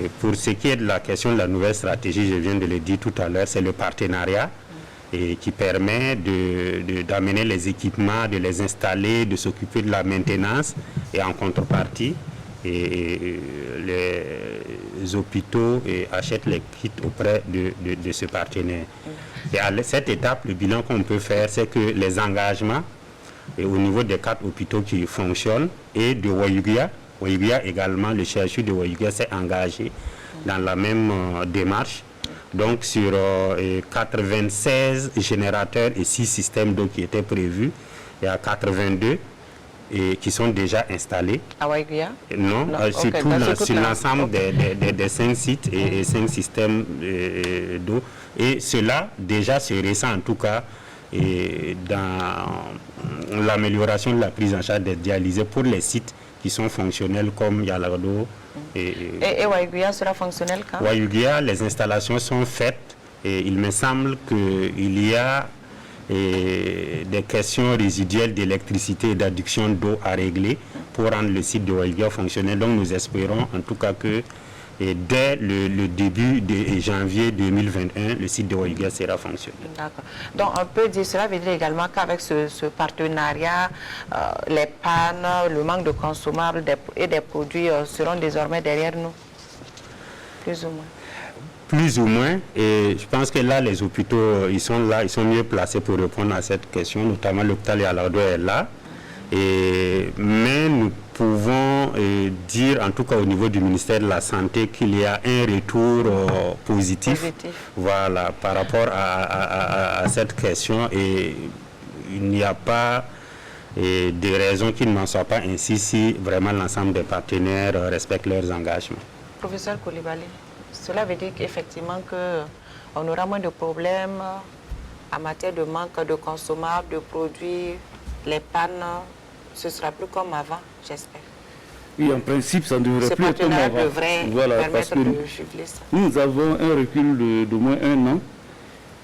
S5: Et pour ce qui est de la question de la nouvelle stratégie, je viens de le dire tout à l'heure, c'est le partenariat qui permet d'amener les équipements, de les installer, de s'occuper de la maintenance et en contrepartie, les hôpitaux achètent les kits auprès de ce partenaire. Et à cette étape, le bilan qu'on peut faire, c'est que les engagements et au niveau des 4 hôpitaux qui fonctionnent et de Ouayouguia également, le CHU de Ouayouguia s'est engagé dans la même démarche. Donc sur 96 générateurs et 6 systèmes d'eau qui étaient prévus, il y a 82 qui sont déjà installés. À Ouayouguia? Non, sur l'ensemble des 5 sites et 5 systèmes d'eau. Et cela, déjà, c'est récent en tout cas, dans l'amélioration de la prise en charge des dialysés pour les sites qui sont fonctionnels comme Yalardo. Et
S2: Ouayouguia sera fonctionnel quand?
S5: Ouayouguia, les installations sont faites et il me semble qu'il y a des questions résiduelles d'électricité et d'adduction d'eau à régler pour rendre le site de Ouayouguia fonctionnel. Donc nous espérons en tout cas que dès le début de janvier 2021, le site de Ouayouguia sera fonctionnel.
S2: D'accord. Donc on peut dire, cela veut dire également qu'avec ce partenariat, les pannes, le manque de consommables et des produits seront désormais derrière nous, plus ou moins.
S5: Plus ou moins, et je pense que là, les hôpitaux, ils sont là, ils sont mieux placés pour répondre à cette question, notamment l'hôpital Yalardo est là. Mais nous pouvons dire, en tout cas au niveau du ministère de la Santé, qu'il y a un retour positif. Voilà, par rapport à cette question, et il n'y a pas de raison qu'il n'en soit pas ainsi si vraiment l'ensemble des partenaires respectent leurs engagements.
S2: Professeur Koulibaly, cela veut dire qu'effectivement on aura moins de problèmes en matière de manque de consommables, de produits, les pannes, ce sera plus comme avant, j'espère.
S3: Oui, en principe, ça ne devrait plus être comme avant. Voilà, parce que nous avons un recul d'au moins 1 an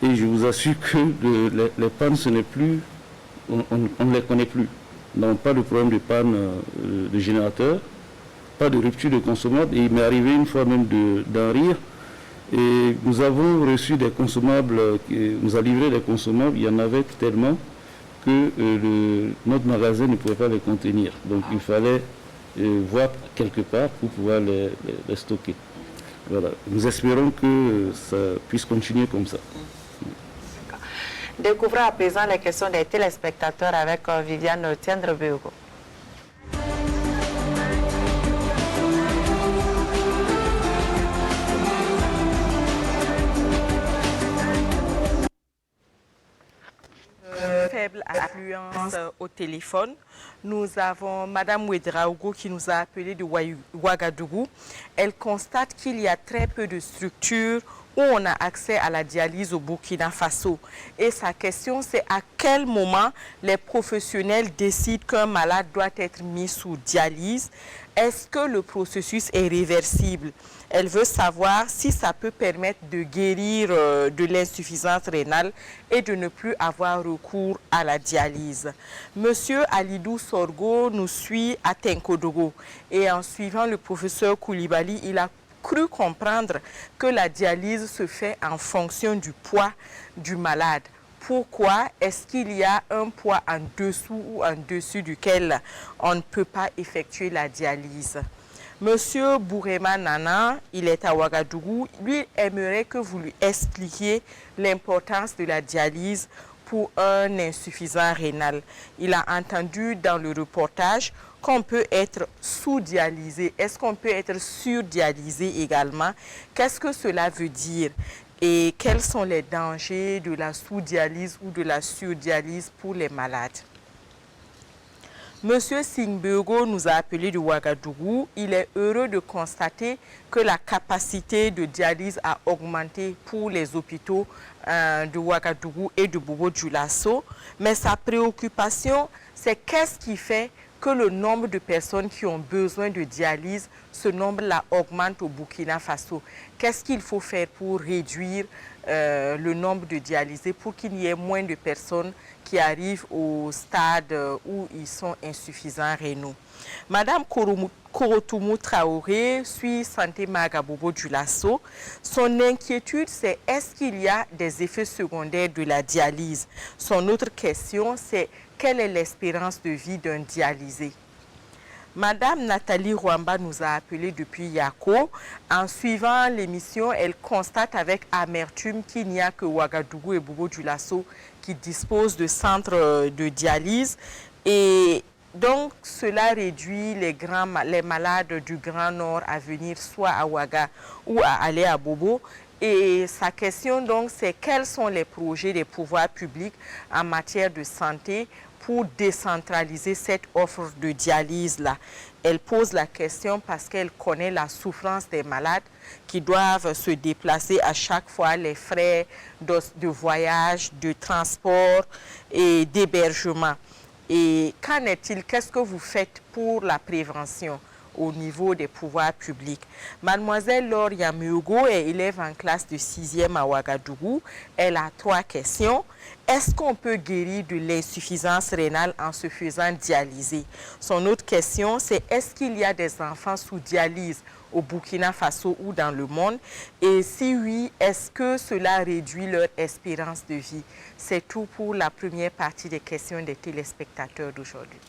S3: et je vous assure que les pannes, ce n'est plus, on ne les connaît plus. Donc pas de problème de panne de générateur, pas de rupture de consommables. Et il m'est arrivé une fois même d'en rire. Et nous avons reçu des consommables, nous a livré des consommables, il y en avait tellement que notre magasin ne pouvait pas les contenir. Donc il fallait voir quelque part pour pouvoir les stocker. Voilà. Nous espérons que ça puisse continuer comme ça.
S2: Découvrons à présent les questions des téléspectateurs avec Viviane Tiendre-Beugo.
S17: Faible affluence au téléphone. Nous avons Madame Ouedraogo qui nous a appelé de Ouagadougou. Elle constate qu'il y a très peu de structures où on a accès à la dialyse au Burkina Faso. Et sa question, c'est à quel moment les professionnels décident qu'un malade doit être mis sous dialyse. Est-ce que le processus est réversible? Elle veut savoir si ça peut permettre de guérir de l'insuffisance rénale et de ne plus avoir recours à la dialyse. Monsieur Alidou Sorgo nous suit à Tenkodogo et en suivant le professeur Koulibaly, il a cru comprendre que la dialyse se fait en fonction du poids du malade. Pourquoi est-ce qu'il y a un poids en dessous ou en dessus duquel on ne peut pas effectuer la dialyse? Monsieur Bourema Nana, il est à Ouagadougou. Lui aimerait que vous lui expliquiez l'importance de la dialyse pour un insuffisant rénal. Il a entendu dans le reportage qu'on peut être sous-dialysé. Est-ce qu'on peut être sur-dialysé également? Qu'est-ce que cela veut dire? Et quels sont les dangers de la sous-dialyse ou de la sur-dialyse pour les malades? Monsieur Singbego nous a appelé de Ouagadougou. Il est heureux de constater que la capacité de dialyse a augmenté pour les hôpitaux de Ouagadougou et de Bobo-Dioulasso. Mais sa préoccupation, c'est qu'est-ce qui fait que le nombre de personnes qui ont besoin de dialyse, ce nombre-là augmente au Burkina Faso. Qu'est-ce qu'il faut faire pour réduire le nombre de dialysés, pour qu'il y ait moins de personnes qui arrivent au stade où ils sont insuffisants rénaux? Madame Korotoumou Traoré suit Santé Magabobo Dioulasso. Son inquiétude, c'est est-ce qu'il y a des effets secondaires de la dialyse? Son autre question, c'est quelle est l'espérance de vie d'un dialysé? Madame Nathalie Rwamba nous a appelé depuis Yako. En suivant l'émission, elle constate avec amertume qu'il n'y a que Ouagadougou et Bobo-Dioulasso qui disposent de centres de dialyse. Et donc, cela réduit les malades du Grand Nord à venir soit à Ouaga ou à aller à Bobo. Et sa question, donc, c'est quels sont les projets des pouvoirs publics en matière de santé pour décentraliser cette offre de dialyse-là. Elle pose la question parce qu'elle connaît la souffrance des malades qui doivent se déplacer à chaque fois, les frais de voyage, de transport et d'hébergement. Et qu'en est-il? Qu'est-ce que vous faites pour la prévention au niveau des pouvoirs publics? Mademoiselle Laure Yamugo est élève en classe de 6e à Ouagadougou. Elle a 3 questions. Est-ce qu'on peut guérir de l'insuffisance rénale en se faisant dialyser? Son autre question, c'est est-ce qu'il y a des enfants sous dialyse au Burkina Faso ou dans le monde? Et si oui, est-ce que cela réduit leur espérance de vie? C'est tout pour la première partie des questions des téléspectateurs d'aujourd'hui.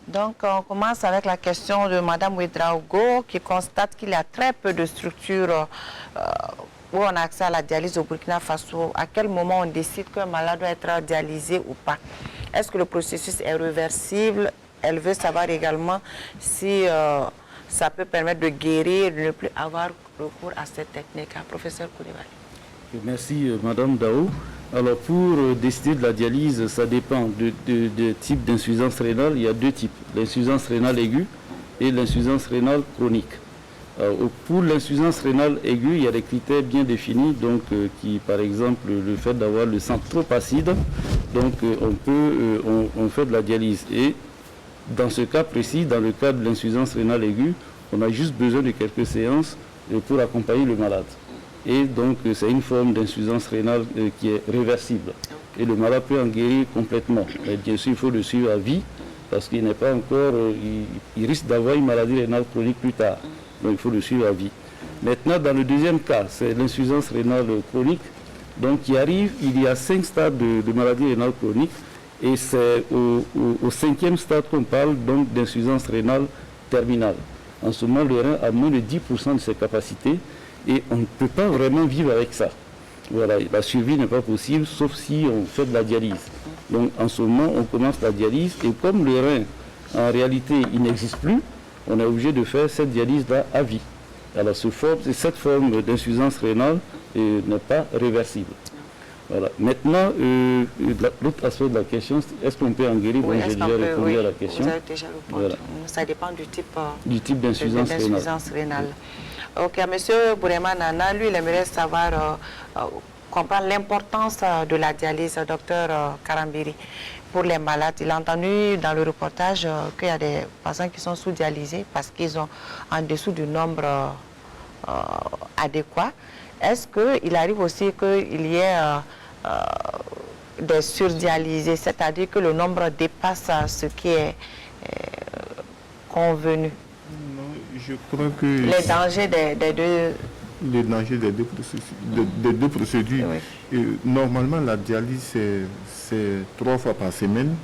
S2: Donc, on commence avec la question de Mme Ouedraogo qui constate qu'il y a très peu de structures où on a accès à la dialyse au Burkina Faso. À quel moment on décide qu'un malade doit être dialysé ou pas? Est-ce que le processus est réversible? Elle veut savoir également si ça peut permettre de guérir, de ne plus avoir recours à cette technique. Professeur Koulibaly.
S3: Merci, Madame Dao. Alors, pour décider de la dialyse, ça dépend de type d'insuffisance rénale. Il y a 2 types, l'insuffisance rénale aiguë et l'insuffisance rénale chronique. Pour l'insuffisance rénale aiguë, il y a des critères bien définis, donc qui, par exemple, le fait d'avoir le sang trop acide, donc on fait de la dialyse. Et dans ce cas précis, dans le cas de l'insuffisance rénale aiguë, on a juste besoin de quelques séances pour accompagner le malade. Et donc, c'est une forme d'insuffisance rénale qui est réversible. Et le malade peut en guérir complètement. Mais bien sûr, il faut le suivre à vie, parce qu'il n'est pas encore... il risque d'avoir une maladie rénale chronique plus tard. Donc, il faut le suivre à vie. Maintenant, dans le deuxième cas, c'est l'insuffisance rénale chronique. Donc, il y a 5 stades de maladie rénale chronique. Et c'est au 5e stade qu'on parle donc d'insuffisance rénale terminale. En ce moment, le rein a moins de 10% de ses capacités. Et on ne peut pas vraiment vivre avec ça. Voilà, la survie n'est pas possible, sauf si on fait de la dialyse. Donc en ce moment, on commence la dialyse, et comme le rein, en réalité, il n'existe plus, on est obligé de faire cette dialyse-là à vie. Alors cette forme d'insuffisance rénale n'est pas réversible. Voilà. Maintenant, l'autre aspect de la question, est-ce qu'on peut en guérir?
S2: Oui,
S3: j'ai déjà répondu à la question.
S2: Vous avez déjà répondu. Voilà. Ça dépend du type
S3: d'insuffisance
S2: rénale. Ok, M. Bourema Nana, lui, il aimerait savoir, comprendre l'importance de la dialyse, Dr Karambiri, pour les malades. Il a entendu dans le reportage qu'il y a des patients qui sont sous-dialysés parce qu'ils ont en dessous du nombre adéquat. Est-ce qu'il arrive aussi qu'il y ait des surdialysés, c'est-à-dire que le nombre dépasse ce qui est convenu?
S4: Non, je crois que...
S2: Les dangers des deux...
S4: Les dangers des deux procédures. Oui. Normalement, la dialyse, c'est 3 fois par semaine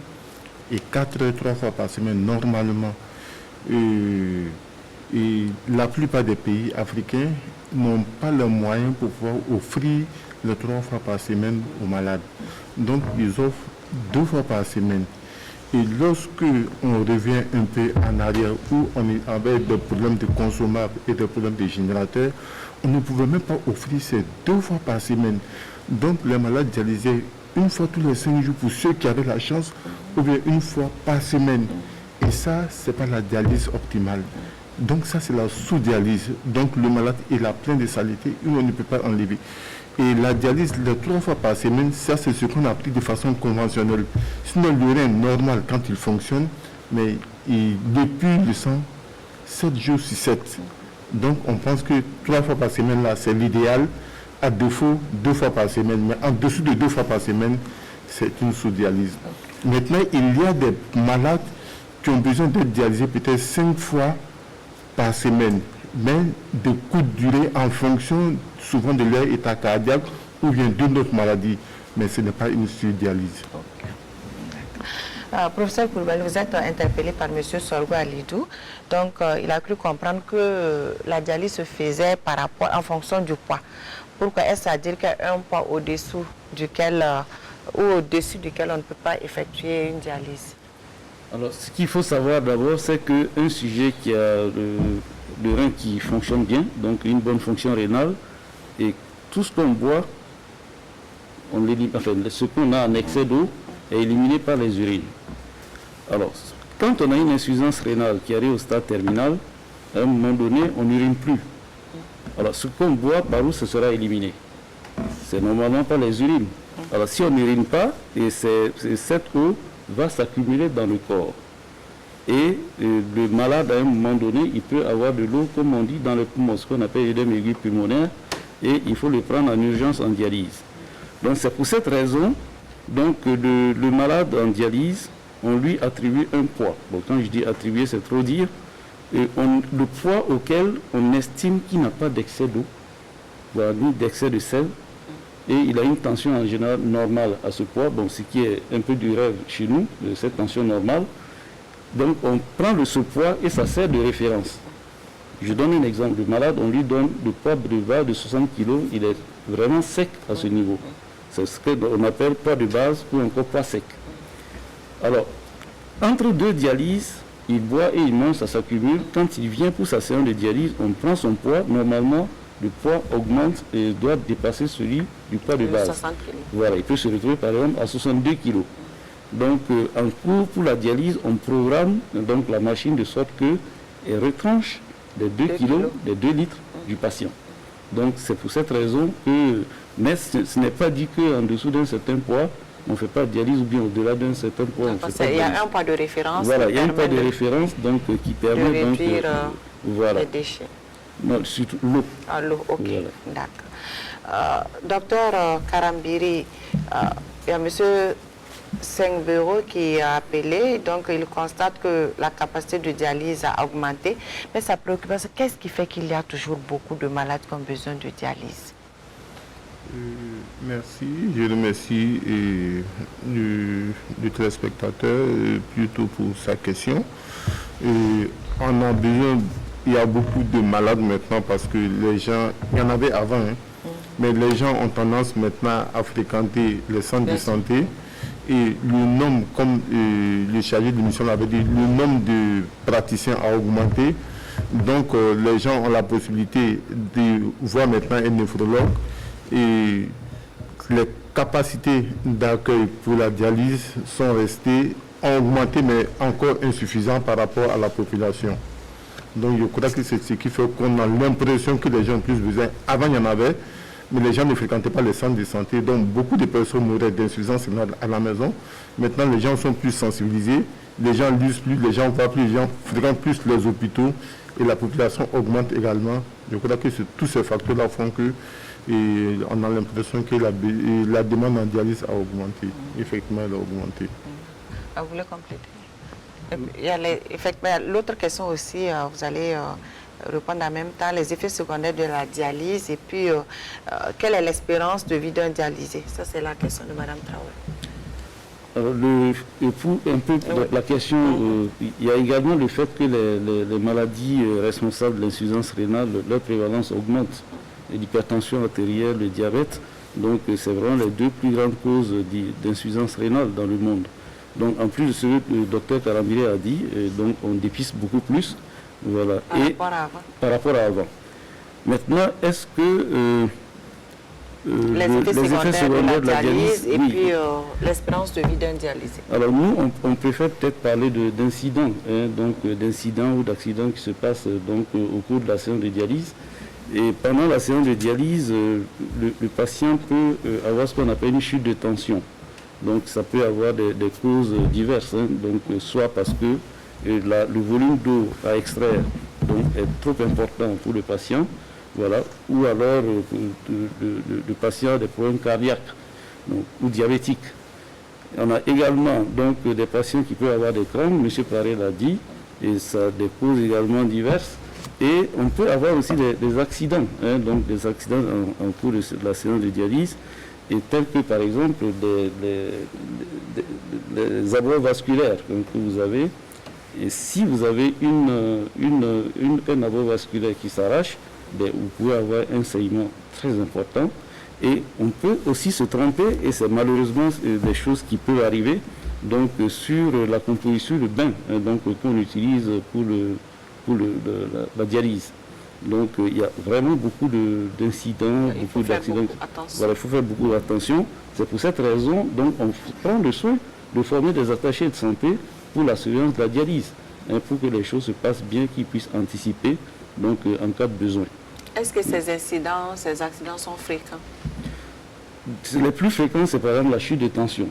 S4: et 4 heures 3 fois par semaine, normalement. Et la plupart des pays africains n'ont pas les moyens pour pouvoir offrir les 3 fois par semaine aux malades. Donc, ils offrent 2 fois par semaine. Et lorsque on revient un peu en arrière, où on est avec des problèmes de consommables et des problèmes de générateurs, on ne pouvait même pas offrir ces 2 fois par semaine. Donc les malades dialysaient 1 fois tous les 5 jours pour ceux qui avaient la chance, ou bien 1 fois par semaine. Et ça, c'est pas la dialyse optimale. Donc ça, c'est la sous-dialyse. Donc le malade, il a plein de saletés, on ne peut pas enlever. Et la dialyse, les 3 fois par semaine, ça c'est ce qu'on applique de façon conventionnelle. Sinon, le rein normal quand il fonctionne, mais il dépue le sang 7 jours sur 7. Donc on pense que 3 fois par semaine, là, c'est l'idéal. À défaut, 2 fois par semaine. Mais en dessous de 2 fois par semaine, c'est une sous-dialyse. Maintenant, il y a des malades qui ont besoin d'être dialysés peut-être 5 fois par semaine, mais de courte durée en fonction souvent de leur état cardiaque ou bien d'une autre maladie, mais ce n'est pas une surdialyse.
S2: Professeur Koulibaly, vous êtes interpellé par M. Sorgo Alidou. Donc, il a cru comprendre que la dialyse se faisait en fonction du poids. Pourquoi est-ce à dire qu'il y a un poids au-dessous duquel ou au-dessus duquel on ne peut pas effectuer une dialyse?
S3: Alors, ce qu'il faut savoir d'abord, c'est qu'un sujet qui a le rein qui fonctionne bien, donc une bonne fonction rénale, et tout ce qu'on boit, ce qu'on a en excès d'eau est éliminé par les urines. Alors, quand on a une insuffisance rénale qui arrive au stade terminal, à un moment donné, on n'urine plus. Alors, ce qu'on boit, par où ce sera éliminé? C'est normalement pas les urines. Alors, si on n'urine pas, et cette eau va s'accumuler dans le corps. Et le malade, à un moment donné, il peut avoir de l'eau, comme on dit, dans le poumon, ce qu'on appelle l'œdème aigu pulmonaire, et il faut le prendre en urgence en dialyse. Donc, c'est pour cette raison donc, le malade en dialyse, on lui attribue un poids. Bon, quand je dis attribuer, c'est trop dire. Le poids auquel on estime qu'il n'a pas d'excès d'eau, ni d'excès de sel, et il a une tension en général normale à ce poids, bon, ce qui est un peu du rêve chez nous, de cette tension normale. Donc on prend ce poids et ça sert de référence. Je donne un exemple. Le malade, on lui donne le poids de base de 60 kg, il est vraiment sec à ce niveau. C'est ce qu'on appelle poids de base ou encore poids sec. Alors, entre 2 dialyses, il boit et il mange, ça s'accumule. Quand il vient pour sa séance de dialyse, on prend son poids. Normalement, le poids augmente et doit dépasser celui du poids de base.
S2: 60 kg.
S3: Voilà, il peut se retrouver par exemple à 62 kg. Donc, en cours pour la dialyse, on programme donc la machine de sorte qu'elle retranche les 2 kg, les 2 litres du patient. Donc, c'est pour cette raison que, mais ce n'est pas dit qu'en dessous d'un certain poids, on ne fait pas de dialyse ou bien au-delà d'un certain poids.
S2: Il y a un poids de référence.
S3: Voilà, il y a un poids de référence donc, qui permet
S2: de réduire
S3: voilà.
S2: les déchets.
S3: Non, surtout l'eau.
S2: Ah, l'eau, ok, voilà. D'accord. Docteur Karambiri, il y a M. Sengbero qui a appelé, donc il constate que la capacité de dialyse a augmenté, mais sa préoccupation, qu'est-ce qui fait qu'il y a toujours beaucoup de malades qui ont besoin de dialyse?
S4: Merci, je remercie le téléspectateur plutôt pour sa question. On a besoin, il y a beaucoup de malades maintenant parce que les gens, il y en avait avant, mais les gens ont tendance maintenant à fréquenter les centres de santé et le nombre, comme le chargé de mission l'avait dit, le nombre de praticiens a augmenté. Donc les gens ont la possibilité de voir maintenant un néphrologue. Et les capacités d'accueil pour la dialyse sont restées, ont augmenté, mais encore insuffisantes par rapport à la population. Donc je crois que c'est ce qui fait qu'on a l'impression que les gens ont plus besoin. Avant, il y en avait, mais les gens ne fréquentaient pas les centres de santé, donc beaucoup de personnes mouraient d'insuffisance rénale à la maison. Maintenant, les gens sont plus sensibilisés, les gens lisent plus, les gens voient plus, les gens fréquentent plus les hôpitaux et la population augmente également. Je crois que tous ces facteurs-là font que Et on a l'impression que la demande en dialyse a augmenté. Effectivement, elle a augmenté.
S2: Vous voulez compléter? Il y a effectivement, l'autre question aussi, vous allez répondre en même temps, les effets secondaires de la dialyse et puis quelle est l'espérance de vie d'un dialysé? Ça, c'est la question de Mme Traoré.
S3: Alors, pour un peu la question, il y a également le fait que les maladies responsables de l'insuffisance rénale, leur prévalence augmente. L'hypertension artérielle, le diabète, donc c'est vraiment les deux plus grandes causes d'insuffisance rénale dans le monde. Donc en plus de ce que le docteur Karambiré a dit, donc on dépiste beaucoup plus. Voilà. Par rapport à avant. Maintenant, est-ce que
S2: les effets secondaires de la dialyse et puis l'espérance de vie d'un dialysé?
S3: Alors nous, on préfère peut-être parler d'incidents, donc d'incidents ou d'accidents qui se passent donc, au cours de la séance de dialyse. Et pendant la séance de dialyse, le patient peut avoir ce qu'on appelle une chute de tension. Donc ça peut avoir des causes diverses, donc soit parce que le volume d'eau à extraire donc, est trop important pour le patient, voilà, ou alors le patient a des problèmes cardiaques donc, ou diabétiques. On a également donc, des patients qui peuvent avoir des crampes, M. Paré l'a dit, et ça a des causes également diverses. Et on peut avoir aussi des accidents, donc des accidents en cours de la séance de dialyse, et tels que par exemple les abords vasculaires que vous avez. Et si vous avez un abord vasculaire qui s'arrache, vous pouvez avoir un saignement très important. Et on peut aussi se tromper, et c'est malheureusement des choses qui peuvent arriver, donc sur la composition, le bain donc qu'on utilise pour la dialyse. Donc il y a vraiment beaucoup d'incidents, beaucoup d'accidents. Voilà, il faut faire beaucoup d'attention. C'est pour cette raison, donc on prend le soin de former des attachés de santé pour la surveillance de la dialyse, pour que les choses se passent bien, qu'ils puissent anticiper donc, en cas de besoin.
S2: Est-ce que ces incidents, ces accidents sont fréquents?
S3: Les plus fréquents, c'est par exemple la chute de tension.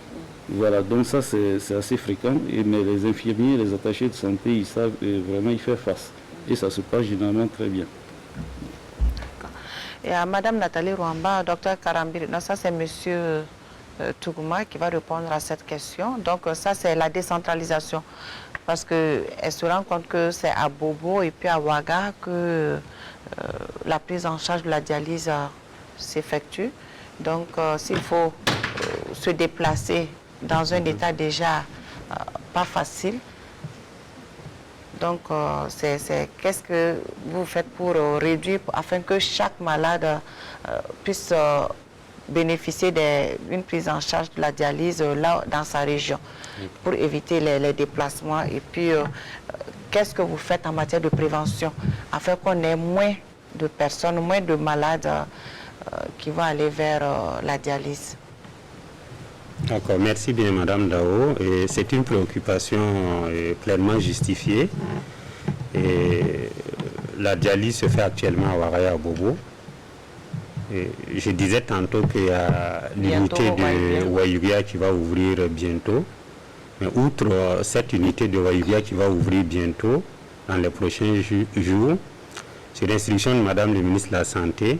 S3: Voilà, donc ça c'est assez fréquent, mais les infirmiers, les attachés de santé, ils savent vraiment y faire face. Et ça se passe généralement très bien.
S2: Et à Mme Nathalie Rouamba, Dr Karambiré, ça c'est M. Tougouma qui va répondre à cette question. Donc ça c'est la décentralisation. Parce qu'elle se rend compte que c'est à Bobo et puis à Ouaga que la prise en charge de la dialyse s'effectue. Donc s'il faut se déplacer dans un état déjà pas facile, donc qu'est-ce que vous faites pour réduire, afin que chaque malade puisse bénéficier d'une prise en charge de la dialyse là dans sa région, pour éviter les déplacements? Et puis qu'est-ce que vous faites en matière de prévention afin qu'on ait moins de personnes, moins de malades qui vont aller vers la dialyse?
S5: D'accord, merci bien Madame Dao. C'est une préoccupation pleinement justifiée. Et la dialyse se fait actuellement à Ouaraya, à Bobo. Et je disais tantôt qu'il y a l'unité de Wayuria qui va ouvrir bientôt. Mais outre cette unité de Wayuria qui va ouvrir bientôt, dans les prochains jours, sur l'instruction de Madame le ministre de la Santé,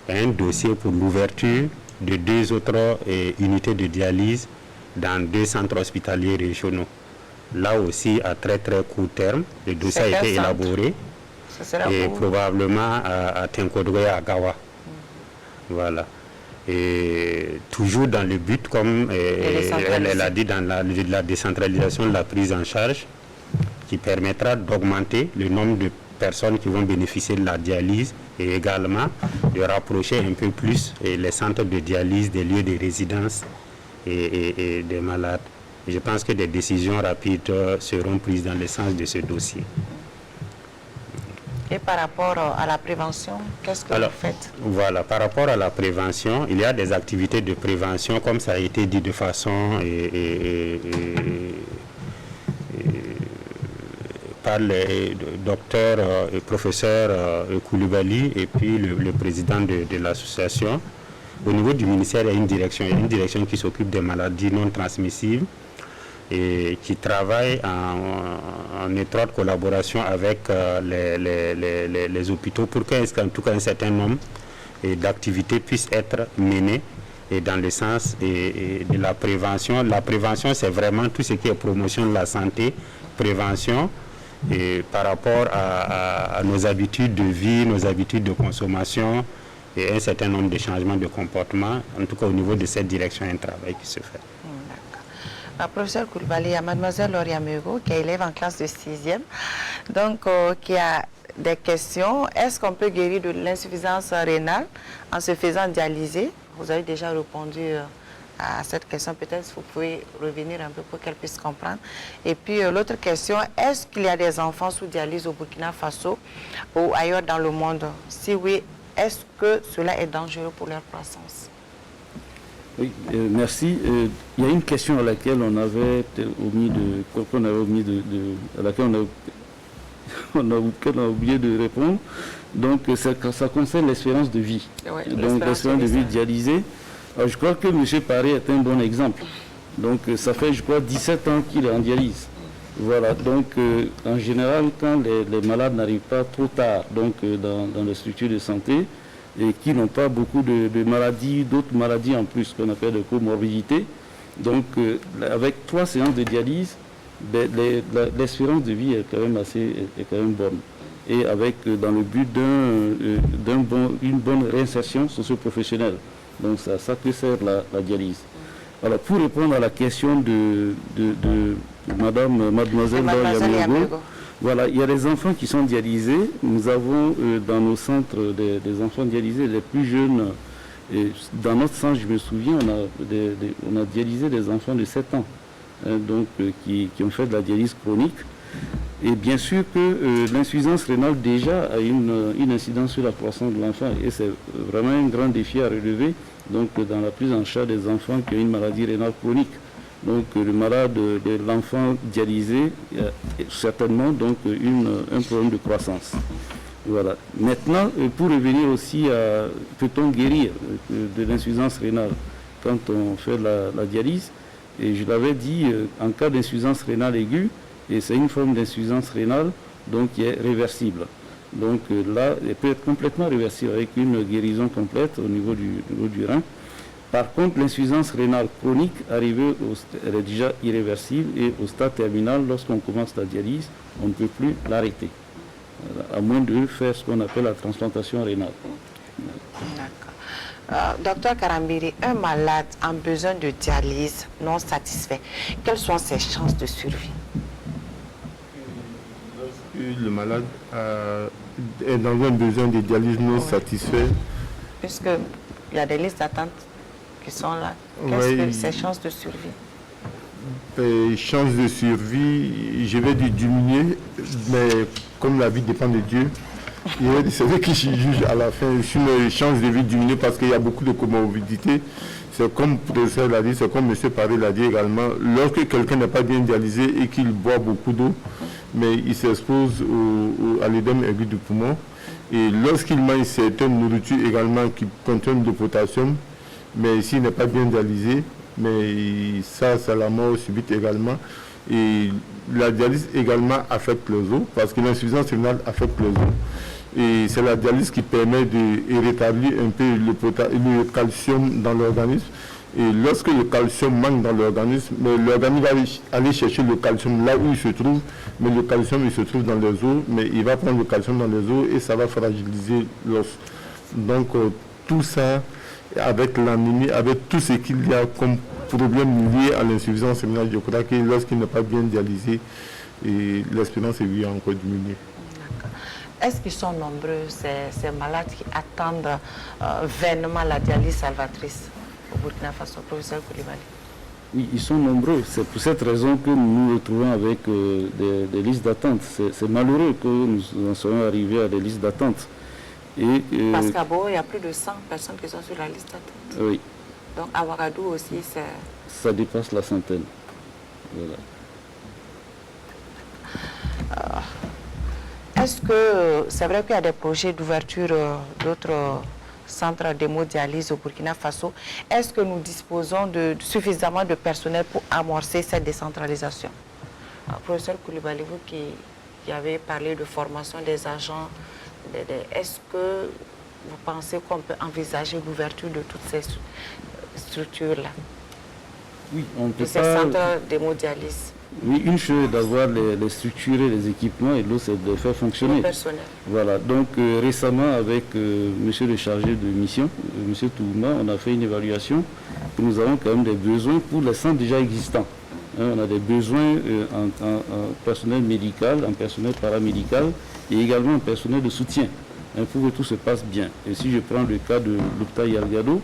S5: il y a un dossier pour l'ouverture de 2 autres unités de dialyse dans 2 centres hospitaliers régionaux. Là aussi, à très très court terme, le dossier a été élaboré, et probablement à Tenkodoué, à Gawa. Voilà. Et toujours dans le but, comme elle a dit, dans la décentralisation de la prise en charge, qui permettra d'augmenter le nombre de personnes qui vont bénéficier de la dialyse et également de rapprocher un peu plus les centres de dialyse des lieux de résidence et des malades. Et je pense que des décisions rapides seront prises dans le sens de ce dossier.
S2: Et par rapport à la prévention, qu'est-ce que vous faites? Voilà,
S5: par rapport à la prévention, il y a des activités de prévention, comme ça a été dit de façon par le docteur et professeur Koulibaly et puis le président de l'association. Au niveau du ministère, il y a une direction qui s'occupe des maladies non transmissibles et qui travaille en étroite collaboration avec les hôpitaux pour qu'en tout cas un certain nombre d'activités puissent être menées et dans le sens de la prévention. La prévention, c'est vraiment tout ce qui est promotion de la santé, prévention et par rapport à nos habitudes de vie, nos habitudes de consommation et un certain nombre de changements de comportement. En tout cas, au niveau de cette direction, il y a un travail qui se fait.
S2: Professeur Koulibaly, il y a mademoiselle Loria Mego qui est élève en classe de 6e, donc qui a des questions. Est-ce qu'on peut guérir de l'insuffisance rénale en se faisant dialyser? Vous avez déjà répondu à cette question. Peut-être vous pouvez revenir un peu pour qu'elle puisse comprendre. Et puis l'autre question, est-ce qu'il y a des enfants sous dialyse au Burkina Faso ou ailleurs dans le monde? Si oui, est-ce que cela est dangereux pour leur croissance?
S3: Oui, merci. Il y a une question à laquelle on avait omis à laquelle on a oublié de répondre. Donc ça concerne l'espérance de vie. Oui, donc l'espérance de vie dialysée. Alors, je crois que M. Paré est un bon exemple. Donc ça fait, je crois, 17 ans qu'il est en dialyse. Voilà, donc en général, quand les malades n'arrivent pas trop tard donc, dans les structures de santé, et qui n'ont pas beaucoup de maladies, d'autres maladies en plus qu'on appelle de comorbidités. Donc, avec 3 séances de dialyse, l'espérance de vie est quand même bonne. Et avec, dans le but d'une bonne réinsertion socio-professionnelle. Donc, c'est à ça que sert la dialyse. Alors, pour répondre à la question de mademoiselle Yamiago, voilà, il y a des enfants qui sont dialysés. Nous avons dans nos centres des enfants dialysés les plus jeunes. Et dans notre centre, je me souviens, on a dialysé des enfants de 7 ans, donc, qui ont fait de la dialyse chronique. Et bien sûr que l'insuffisance rénale déjà a une incidence sur la croissance de l'enfant. Et c'est vraiment un grand défi à relever donc, dans la prise en charge des enfants qui ont une maladie rénale chronique. Donc le malade de l'enfant dialysé a certainement donc un problème de croissance. Voilà. Maintenant, pour revenir aussi à peut-on guérir de l'insuffisance rénale quand on fait la dialyse, et je l'avais dit, en cas d'insuffisance rénale aiguë, et c'est une forme d'insuffisance rénale donc qui est réversible. Donc là, elle peut être complètement réversible avec une guérison complète au niveau du rein. Par contre, l'insuffisance rénale chronique, elle est déjà irréversible et au stade terminal, lorsqu'on commence la dialyse, on ne peut plus l'arrêter, à moins de faire ce qu'on appelle la transplantation rénale.
S2: D'accord. Docteur Karambiri, un malade en besoin de dialyse non satisfait, quelles sont ses chances de survie?
S4: Le malade est dans un besoin de dialyse non satisfait.
S2: Puisqu'il y a des listes d'attente qui sont là. Qu'est-ce que ces chances de survie?
S4: Les chances de survie, je vais diminuer, mais comme la vie dépend de Dieu, c'est vrai que je juge à la fin. Sur les chances de vie diminuer parce qu'il y a beaucoup de comorbidités. C'est comme le professeur l'a dit, c'est comme M. Paré l'a dit également. Lorsque quelqu'un n'est pas bien dialysé et qu'il boit beaucoup d'eau, mais il s'expose à l'œdème aigu du poumon. Et lorsqu'il mange certaines nourritures également qui contiennent du potassium, mais s'il n'est pas bien dialysé, mais ça la mort subite également. Et la dialyse également affecte les os, parce que l'insuffisance rénale affecte les os. Et c'est la dialyse qui permet de rétablir un peu le calcium dans l'organisme. Et lorsque le calcium manque dans l'organisme, l'organisme va aller chercher le calcium là où il se trouve, mais le calcium il se trouve dans les os, mais il va prendre le calcium dans les os et ça va fragiliser l'os. Donc tout ça, avec l'anémie, avec tout ce qu'il y a comme problème lié à l'insuffisance rénale, je crois que lorsqu'il n'est pas bien dialysé, l'espérance de vie a encore diminué.
S2: Est-ce qu'ils sont nombreux, ces malades qui attendent vainement la dialyse salvatrice au Burkina Faso, professeur Koulibaly?
S3: Oui, ils sont nombreux. C'est pour cette raison que nous nous retrouvons avec des listes d'attente. C'est malheureux que nous en soyons arrivés à des listes d'attente.
S2: Parce qu'à Bo, il y a plus de 100 personnes qui sont sur la liste d'attente.
S3: Oui.
S2: Donc à Ouagadougou aussi, c'est...
S3: Ça dépasse la centaine. Voilà.
S2: Est-ce que c'est vrai qu'il y a des projets d'ouverture d'autres centres d'hémodialyse au Burkina Faso? Est-ce que nous disposons de suffisamment de personnel pour amorcer cette décentralisation? Professeur Koulibaly, vous qui avez parlé de formation des agents, est-ce que vous pensez qu'on peut envisager l'ouverture de toutes ces structures-là?
S3: Oui, on peut
S2: de ces
S3: pas...
S2: centres d'hémodialyse.
S3: Oui, une chose est d'avoir les structures et les équipements et l'autre c'est de les faire fonctionner.
S2: Le personnel.
S3: Voilà, donc récemment avec monsieur le chargé de mission, monsieur Touma, on a fait une évaluation que nous avons quand même des besoins pour les centres déjà existants. Hein, on a des besoins en personnel médical, en personnel paramédical et également en personnel de soutien hein, pour que tout se passe bien. Et si je prends le cas de l'hôpital Yalgado,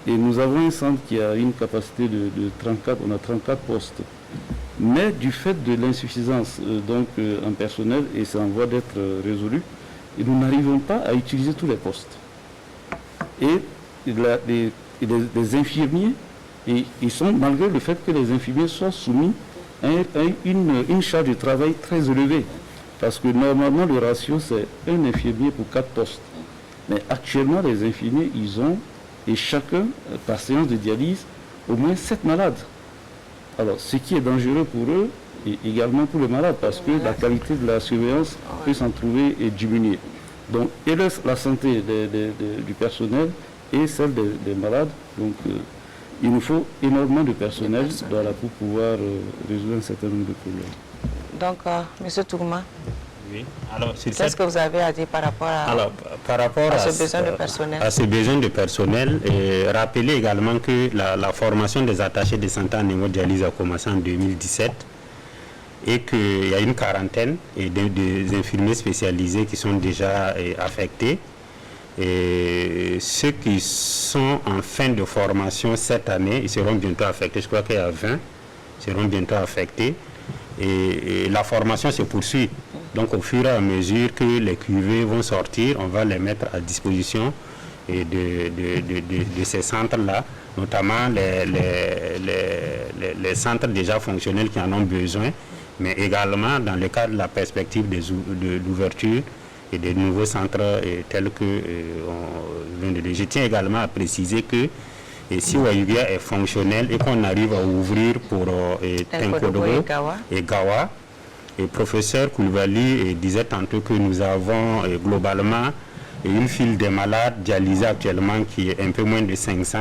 S3: et nous avons un centre qui a une capacité de 34, on a 34 postes. Mais du fait de l'insuffisance en personnel, et c'est en voie d'être résolu, nous n'arrivons pas à utiliser tous les postes. Et les infirmiers, ils sont, malgré le fait que les infirmiers soient soumis à une charge de travail très élevée. Parce que normalement, le ratio, c'est un infirmier pour 4 postes. Mais actuellement, les infirmiers, ils ont, et chacun, par séance de dialyse, au moins 7 malades. Alors, ce qui est dangereux pour eux, et également pour les malades, parce que la qualité de la surveillance peut s'en trouver et diminuer. Donc, et la santé du personnel et celle des malades. Donc, il nous faut énormément de personnel pour pouvoir résoudre un certain nombre de problèmes.
S2: Donc, M. Touma,
S5: oui. Alors,
S2: qu'est-ce que vous avez à dire par rapport à ce besoin de personnel?
S5: À ce besoin de personnel, et rappeler également que la formation des attachés de santé en hémodialyse a commencé en 2017 et qu'il y a une quarantaine des infirmiers spécialisés qui sont déjà affectés. Et ceux qui sont en fin de formation cette année, ils seront bientôt affectés. Je crois qu'il y a 20 seront bientôt affectés. Et la formation se poursuit. Donc au fur et à mesure que les cuvées vont sortir, on va les mettre à disposition de ces centres-là, notamment les centres déjà fonctionnels qui en ont besoin, mais également dans le cadre de la perspective de l'ouverture et des nouveaux centres tels que on vient de dire. Je tiens également à préciser que si Wayugia est fonctionnel et qu'on arrive à ouvrir pour Tenkodogo et Gawa, le professeur Koulibaly disait tantôt que nous avons globalement une file des malades dialysés actuellement qui est un peu moins de 500.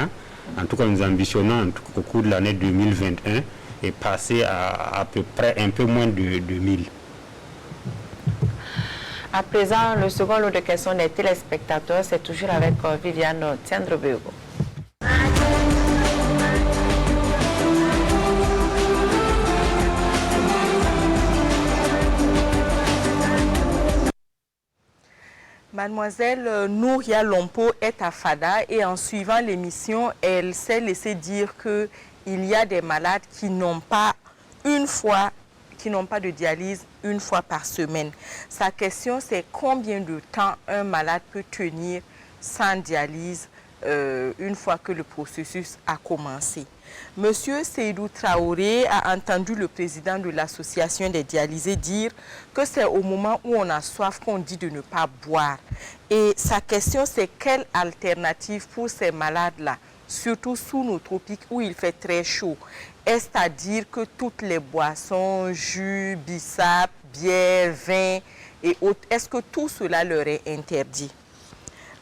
S5: En tout cas, nous ambitionnons au cours de l'année 2021 et passer à peu près un peu moins de 1000.
S2: À présent, le second lot de questions des téléspectateurs, c'est toujours avec Viviane Tiendrebego.
S17: Mademoiselle Nouria Lompo est à Fada et en suivant l'émission, elle s'est laissée dire qu'il y a des malades qui n'ont pas de dialyse une fois par semaine. Sa question, c'est combien de temps un malade peut tenir sans dialyse une fois que le processus a commencé. Monsieur Seydou Traoré a entendu le président de l'association des dialysés dire que c'est au moment où on a soif qu'on dit de ne pas boire. Et sa question, c'est quelle alternative pour ces malades-là, surtout sous nos tropiques où il fait très chaud? Est-ce à dire que toutes les boissons, jus, bissap, bière, vin et autres, est-ce que tout cela leur est interdit?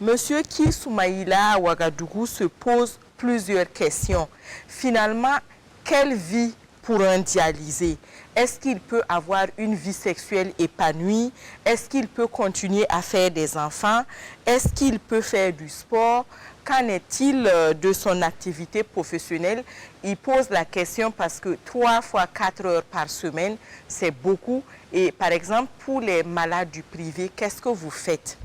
S17: Monsieur Ki Soumaïla à Ouagadougou se pose plusieurs questions. Finalement, quelle vie pour un dialysé? Est-ce qu'il peut avoir une vie sexuelle épanouie? Est-ce qu'il peut continuer à faire des enfants? Est-ce qu'il peut faire du sport? Qu'en est-il de son activité professionnelle? Il pose la question parce que 3 fois 4 heures par semaine, c'est beaucoup. Et par exemple, pour les malades du privé, qu'est-ce que vous faites?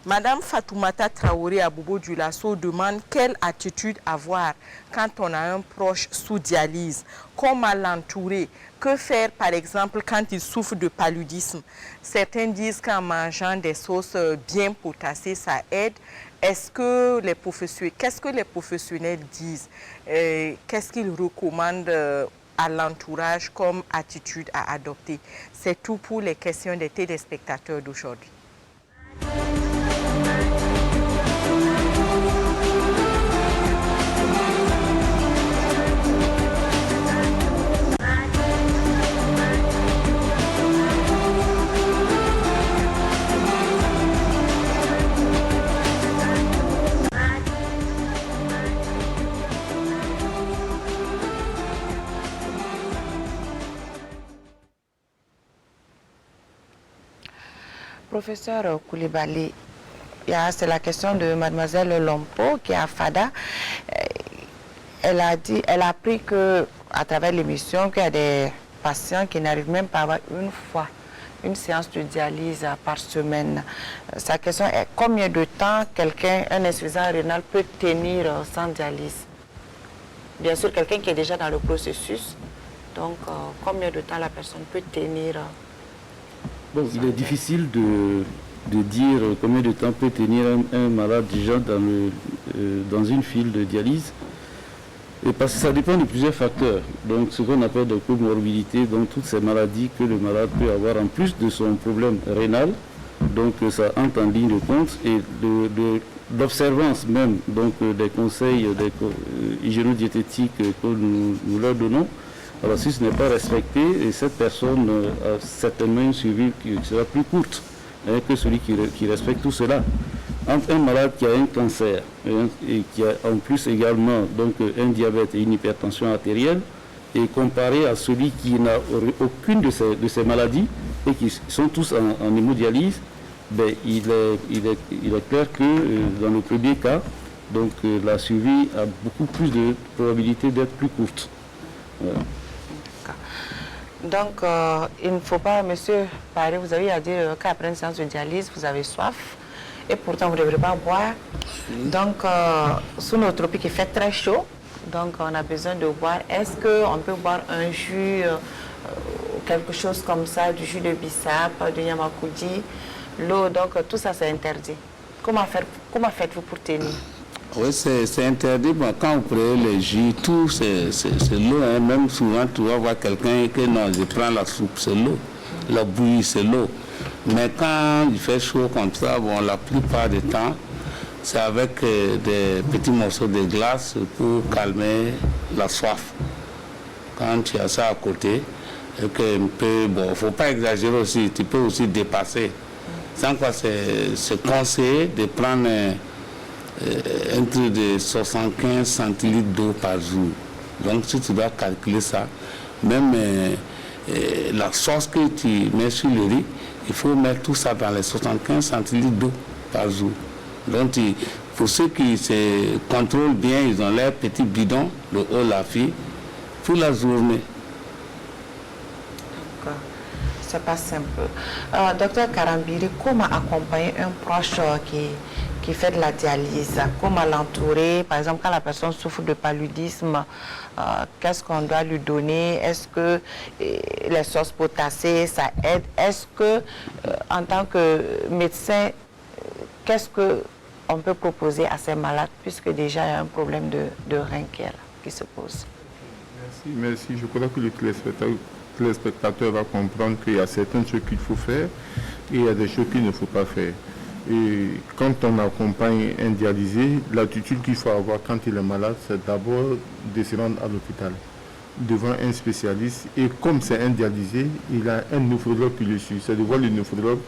S17: Madame Fatoumata Traoré à Bobo Dioulasso demande quelle attitude avoir quand on a un proche sous dialyse, comment l'entourer, que faire par exemple quand il souffre de paludisme. Certains disent qu'en mangeant des sauces bien potassées, ça aide. Qu'est-ce que les professionnels disent? Qu'est-ce qu'ils recommandent à l'entourage comme attitude à adopter? C'est tout pour les questions des téléspectateurs d'aujourd'hui.
S2: Professeur Koulibaly, c'est la question de mademoiselle Lompo qui est à FADA. Elle a appris à travers l'émission qu'il y a des patients qui n'arrivent même pas à avoir une séance de dialyse par semaine. Sa question est combien de temps un insuffisant rénal peut tenir sans dialyse? Bien sûr, quelqu'un qui est déjà dans le processus, donc combien de temps la personne peut tenir?
S3: Bon, il est difficile de dire combien de temps peut tenir un malade déjà dans une file de dialyse. Et parce que ça dépend de plusieurs facteurs. Donc ce qu'on appelle des comorbidités, donc toutes ces maladies que le malade peut avoir en plus de son problème rénal. Donc ça entre en ligne de compte et l'observance même donc des conseils hygiéno-diététiques que nous leur donnons. Alors si ce n'est pas respecté, et cette personne a certainement une suivi qui sera plus courte que celui qui respecte tout cela. Entre un malade qui a un cancer et qui a en plus également donc, un diabète et une hypertension artérielle, et comparé à celui qui n'a aucune de ces maladies et qui sont tous en hémodialyse, ben, il est clair que dans le premier cas, donc, la suivi a beaucoup plus de probabilité d'être plus courte. Voilà.
S2: Donc, il ne faut pas, monsieur Paré, vous avez à dire qu'après une séance de dialyse, vous avez soif et pourtant vous ne devrez pas boire. Donc, sous nos tropiques, il fait très chaud, donc on a besoin de boire. Est-ce qu'on peut boire un jus, quelque chose comme ça, du jus de bissap, de yamakoudi, l'eau, donc tout ça c'est interdit. Comment faites-vous pour tenir?
S6: Oui, c'est interdit. Bon, quand vous prenez le jus, tout c'est l'eau. Hein. Même souvent, tu vas voir quelqu'un que non, je prends la soupe, c'est l'eau. La bouillie, c'est l'eau. Mais quand il fait chaud comme ça, bon, la plupart du temps, c'est avec des petits morceaux de glace pour calmer la soif. Quand tu as ça à côté, et que bon, il ne faut pas exagérer aussi, tu peux aussi dépasser. Sans quoi c'est conseillé de prendre un truc de 75 centilitres d'eau par jour. Donc si tu dois calculer ça, même la sauce que tu mets sur le riz, il faut mettre tout ça dans les 75 centilitres d'eau par jour. Donc pour ceux qui se contrôlent bien, ils ont leur petit bidon, le haut, la fille, pour la journée.
S2: C'est pas simple. Docteur Karambiri, comment accompagner un proche qui fait de la dialyse? Comment l'entourer? Par exemple, quand la personne souffre de paludisme, qu'est-ce qu'on doit lui donner? Est-ce que les sauces potassées, ça aide? Est-ce que, en tant que médecin, qu'est-ce qu'on peut proposer à ces malades, puisque déjà il y a un problème de rein qui se pose?
S4: Merci. Je crois que le téléspectateur va comprendre qu'il y a certaines choses qu'il faut faire et il y a des choses qu'il ne faut pas faire. Et quand on accompagne un dialysé, l'attitude qu'il faut avoir quand il est malade, c'est d'abord de se rendre à l'hôpital, devant un spécialiste. Et comme c'est un dialysé, il a un néphrologue qui le suit. C'est de voir le néphrologue.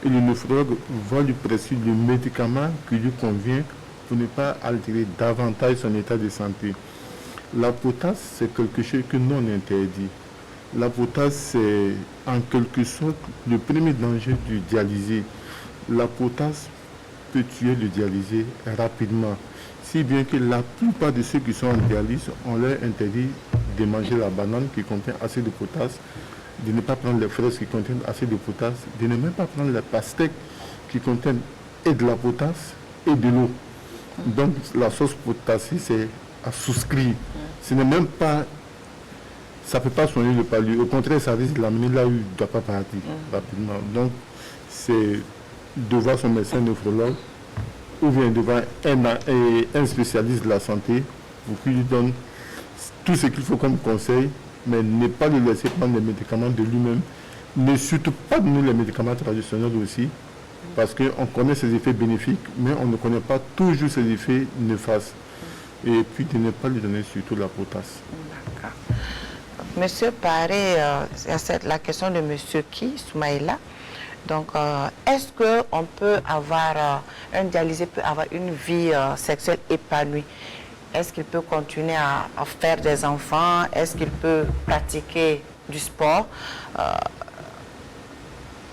S4: Et le néphrologue va lui prescrire le médicament qui lui convient pour ne pas altérer davantage son état de santé. La potasse, c'est quelque chose que non interdit. La potasse, c'est en quelque sorte le premier danger du dialysé. La potasse peut tuer le dialysé rapidement. Si bien que la plupart de ceux qui sont en dialyse, on leur interdit de manger la banane qui contient assez de potasse, de ne pas prendre les fraises qui contiennent assez de potasse, de ne même pas prendre les pastèques qui contiennent et de la potasse et de l'eau. Donc la sauce potassée, c'est à souscrire. Ce n'est même pas... Ça ne peut pas soigner le palud. Au contraire, ça risque de l'amener là où il ne doit pas partir rapidement. Donc, c'est de voir son médecin néphrologue ou bien de voir un spécialiste de la santé pour qu'il lui donne tout ce qu'il faut comme conseil, mais ne pas le laisser prendre les médicaments de lui-même. Ne surtout pas donner les médicaments traditionnels aussi, parce qu'on connaît ses effets bénéfiques, mais on ne connaît pas toujours ses effets néfastes. Et puis de ne pas lui donner surtout la potasse.
S2: D'accord. Monsieur Paré, c'est la question de monsieur Soumaïla. Donc, est-ce qu'on peut avoir, un dialysé peut avoir une vie sexuelle épanouie? Est-ce qu'il peut continuer à faire des enfants? Est-ce qu'il peut pratiquer du sport?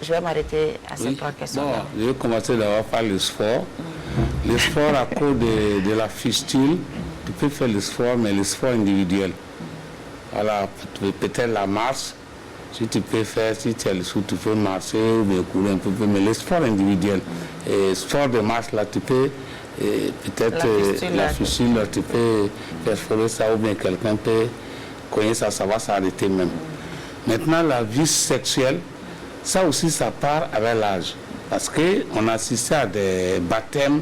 S2: Je vais m'arrêter à ces trois questions.
S6: Bon, je vais commencer d'abord par le sport. Le sport, à cause de la fistule, tu peux faire le sport, mais le sport individuel. Voilà, peut-être la marche. Si tu peux faire, si tu as le sou, tu peux marcher ou bien courir un peu, mais le sport individuel. Et sport de marche, là, tu peux, peut-être la fistule, là, tu peux perforer ça ou bien quelqu'un peut cogner ça, ça va s'arrêter même. Maintenant, la vie sexuelle, ça aussi, ça part avec l'âge. Parce qu'on assistait à des baptêmes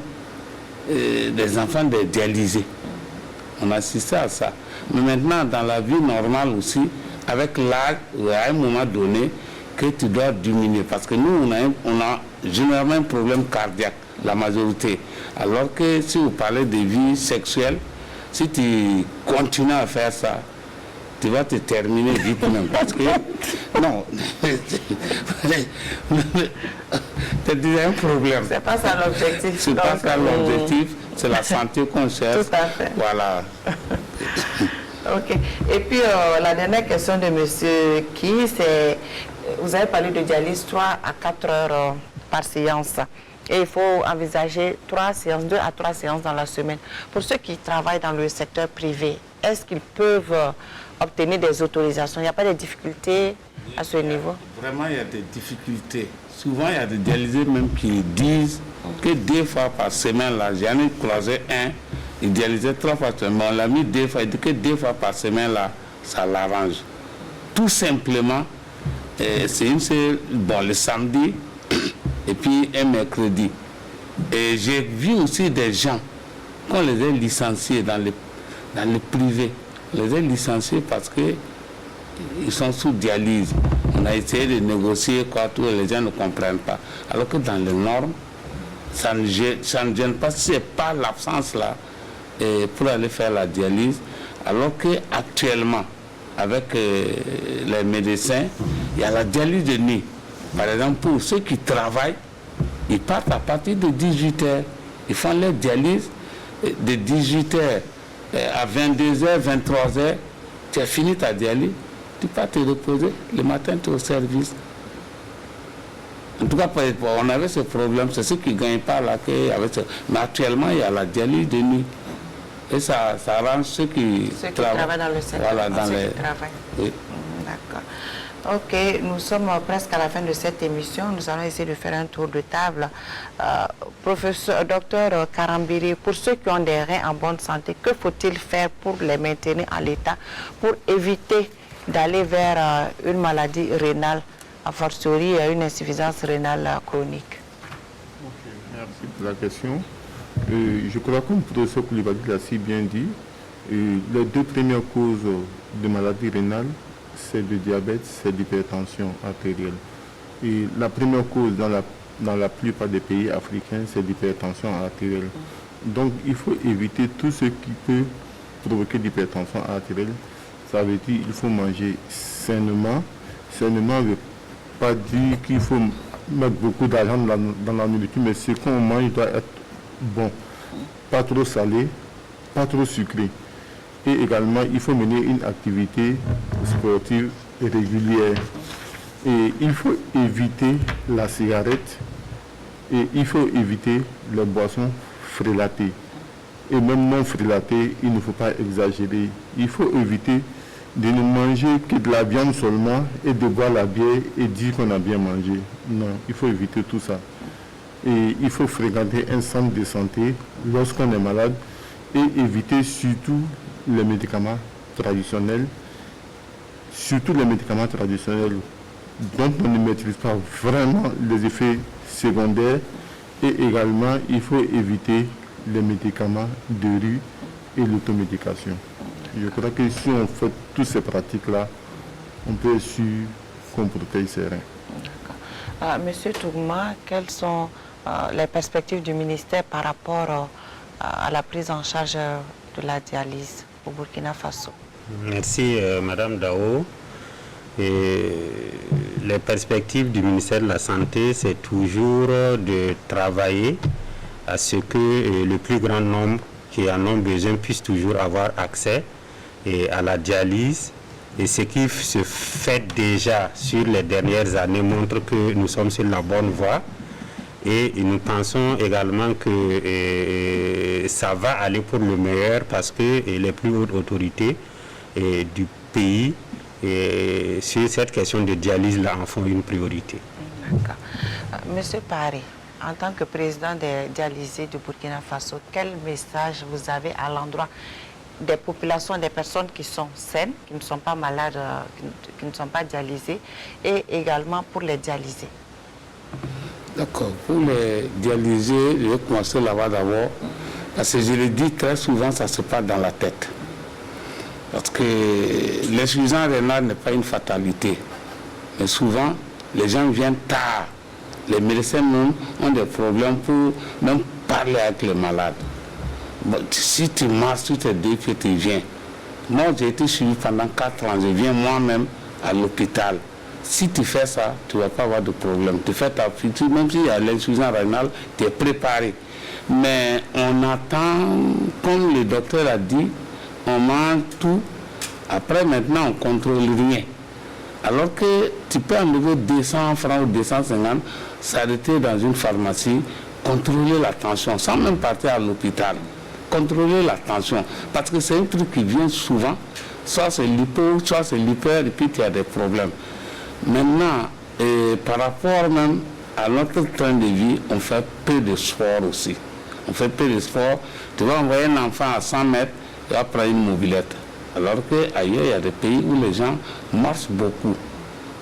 S6: des enfants dialysés. On assistait à ça. Mais maintenant, dans la vie normale aussi, avec l'âge, à un moment donné, que tu dois diminuer. Parce que nous, on a généralement un problème cardiaque, la majorité. Alors que si vous parlez de vie sexuelle, si tu continues à faire ça, tu vas te terminer vite même. Parce que, non, c'est un problème.
S2: C'est pas ça l'objectif.
S6: C'est pas ça l'objectif, c'est la santé qu'on cherche.
S2: Tout à fait.
S6: Voilà.
S2: Ok. Et puis, la dernière question de monsieur Ki, c'est, vous avez parlé de dialyse 3 à 4 heures par séance. Et il faut envisager 3 séances, 2 à 3 séances dans la semaine. Pour ceux qui travaillent dans le secteur privé, est-ce qu'ils peuvent obtenir des autorisations? Il n'y a pas de difficultés à ce niveau? Vraiment,
S6: il y a des difficultés. Souvent, il y a des dialysés même qui disent que 2 fois par semaine, là, j'en ai croisé un, il dialysait 3 fois par semaine, on l'a mis 2 fois, il dit que 2 fois par semaine, là, ça l'arrange. Tout simplement, c'est le samedi et puis un mercredi. Et j'ai vu aussi des gens qu'on les a licenciés dans le privé. On les a licenciés parce qu'ils sont sous dialyse. On a essayé de négocier, quoi, tout, et les gens ne comprennent pas. Alors que dans les normes, ça ne gêne pas, si ce n'est pas l'absence là pour aller faire la dialyse. Alors qu'actuellement, avec les médecins, il y a la dialyse de nuit. Par exemple, pour ceux qui travaillent, ils partent à partir de 18h. Ils font leur dialyse de 18h à 22h, 23h. Tu as fini ta dialyse, tu pars te reposer. Le matin, tu es au service. En tout cas, on avait ce problème. C'est ceux qui ne gagnent pas là. Mais actuellement, il y a la dialyse de nuit. Et ça arrange ceux qui
S2: travaillent dans le secteur.
S6: Voilà, dans les...
S2: Oui. D'accord. Ok, nous sommes presque à la fin de cette émission. Nous allons essayer de faire un tour de table. Docteur Karambiri, pour ceux qui ont des reins en bonne santé, que faut-il faire pour les maintenir en l'état, pour éviter d'aller vers une maladie rénale, a fortiori une insuffisance rénale chronique?
S4: Okay, merci pour la question. Je crois que le professeur Koulibaly l'a si bien dit. Les 2 premières causes de maladie rénale, c'est le diabète, c'est l'hypertension artérielle. Et la première cause dans la plupart des pays africains, c'est l'hypertension artérielle. Donc il faut éviter tout ce qui peut provoquer l'hypertension artérielle. Ça veut dire qu'il faut manger sainement. Sainement ne veut pas dire qu'il faut mettre beaucoup d'argent dans la nourriture, mais ce qu'on mange doit être bon. Pas trop salé, pas trop sucré. Et également, il faut mener une activité sportive régulière. Et il faut éviter la cigarette et il faut éviter les boissons frélatées. Et même non frélatées, il ne faut pas exagérer. Il faut éviter de ne manger que de la viande seulement et de boire la bière et dire qu'on a bien mangé. Non, il faut éviter tout ça. Et il faut fréquenter un centre de santé lorsqu'on est malade et éviter surtout les médicaments traditionnels, dont on ne maîtrise pas vraiment les effets secondaires. Et également, il faut éviter les médicaments de rue et l'automédication. Je crois que si on fait toutes ces pratiques-là, on peut être sûr qu'on protège ses reins.
S2: Monsieur Tougma, quelles sont les perspectives du ministère par rapport à la prise en charge de la dialyse au Burkina Faso?
S5: Merci Madame Dao. Et les perspectives du ministère de la Santé, c'est toujours de travailler à ce que le plus grand nombre qui en ont besoin puisse toujours avoir accès à la dialyse Et ce qui se fait déjà sur les dernières années montre que nous sommes sur la bonne voie. Et nous pensons également que ça va aller pour le meilleur parce que les plus hautes autorités du pays sur cette question de dialyse là en font une priorité.
S2: D'accord. Monsieur Paré, en tant que président des dialysés du Burkina Faso, quel message vous avez à l'endroit des populations, des personnes qui sont saines, qui ne sont pas malades, qui ne sont pas dialysées, et également pour les dialysés?
S6: D'accord. Pour les dialysés, je vais commencer là-bas d'abord, parce que je le dis très souvent, ça se passe dans la tête. Parce que l'insuffisance rénale n'est pas une fatalité. Mais souvent, les gens viennent tard. Les médecins même ont des problèmes pour même parler avec les malades. Bon, si tu marches, tu te dis que tu viens. Moi, j'ai été suivi pendant 4 ans. Je viens moi-même à l'hôpital. Si tu fais ça, tu ne vas pas avoir de problème. Tu fais ta future, même s'il y a l'insuffisance rénale, tu es préparé. Mais on attend, comme le docteur a dit, on mange tout. Après, maintenant, on ne contrôle rien. Alors que tu peux enlever 200 francs ou 250, s'arrêter dans une pharmacie, contrôler la tension, sans même partir à l'hôpital. Contrôler la tension. Parce que c'est un truc qui vient souvent. Soit c'est l'hypo, soit c'est l'hyper, et puis tu as des problèmes. Maintenant, par rapport même à notre train de vie, on fait peu de sport aussi. On fait peu de sport. Tu vas envoyer un enfant à 100 mètres, il va prendre une mobilette. Alors qu'ailleurs, il y a des pays où les gens marchent beaucoup.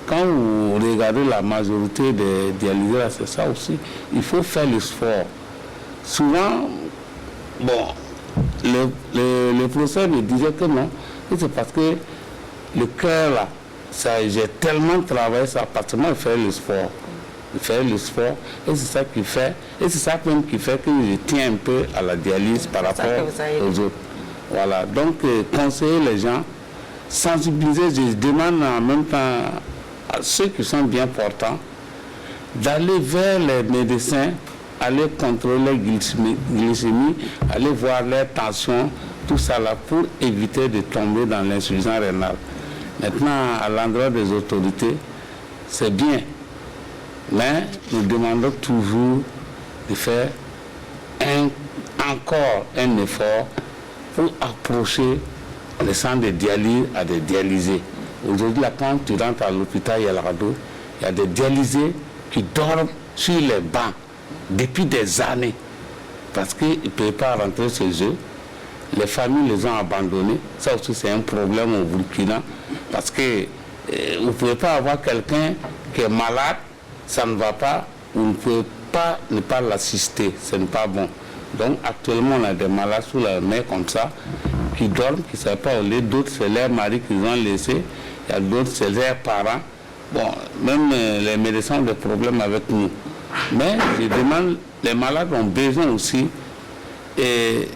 S6: Quand vous regardez la majorité des dialysés, c'est ça aussi. Il faut faire le sport. Souvent, bon, le professeur me disait que non, c'est parce que le cœur là, j'ai tellement travaillé ça, parce que moi, il fait le sport. Il fait le sport, et c'est ça qui fait, et c'est ça même qui fait que je tiens un peu à la dialyse par rapport aux autres. Voilà, donc conseiller les gens, sensibiliser, je demande en même temps à ceux qui sont bien portants d'aller vers les médecins, aller contrôler la glycémie, aller voir leur tension, tout ça là pour éviter de tomber dans l'insuffisance rénale. Maintenant, à l'endroit des autorités, c'est bien, mais nous demandons toujours de faire encore un effort pour approcher les centres de dialyse à des dialysés. Aujourd'hui, quand tu rentres à l'hôpital Yelrado, il y a des dialysés qui dorment sur les bancs depuis des années parce qu'ils ne peuvent pas rentrer chez eux. Les familles les ont abandonnés. Ça aussi, c'est un problème au Burkina parce que vous ne pouvez pas avoir quelqu'un qui est malade, ça ne va pas, vous ne pouvez pas ne pas l'assister, ce n'est pas bon. Donc actuellement, on a des malades sous la mer comme ça, qui dorment, qui ne savent pas où aller. D'autres, c'est leurs maris qu'ils ont laissés. Il y a d'autres, c'est leurs parents. Bon, même les médecins ont des problèmes avec nous. Mais je demande, les malades ont besoin aussi de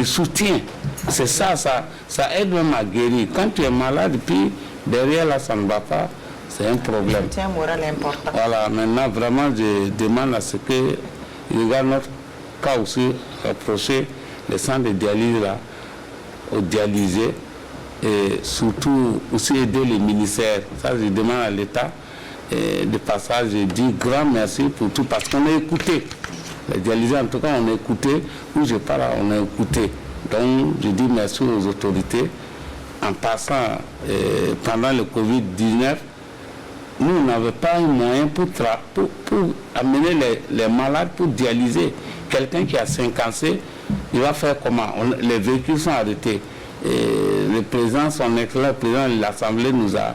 S6: soutien. C'est ça, ça aide même à guérir. Quand tu es malade, puis derrière là, ça ne va pas, c'est un problème.
S2: Le soutien moral est important.
S6: Voilà, maintenant, vraiment, je demande à ce que, regarde notre cas aussi, rapprocher les centres de dialyse là, aux dialysés, et surtout aussi aider les ministères. Ça, je demande à l'État. Et de passage, je dis grand merci pour tout, parce qu'on a écouté. Les dialysés, en tout cas, on a écouté. Où je parle, on a écouté. Donc, je dis merci aux autorités. En passant, pendant le Covid-19, nous, on n'avait pas un moyen pour amener les malades pour dialyser. Quelqu'un qui a 5 cancers, il va faire comment? Les véhicules sont arrêtés. Et le président, son excellent président de l'Assemblée nous a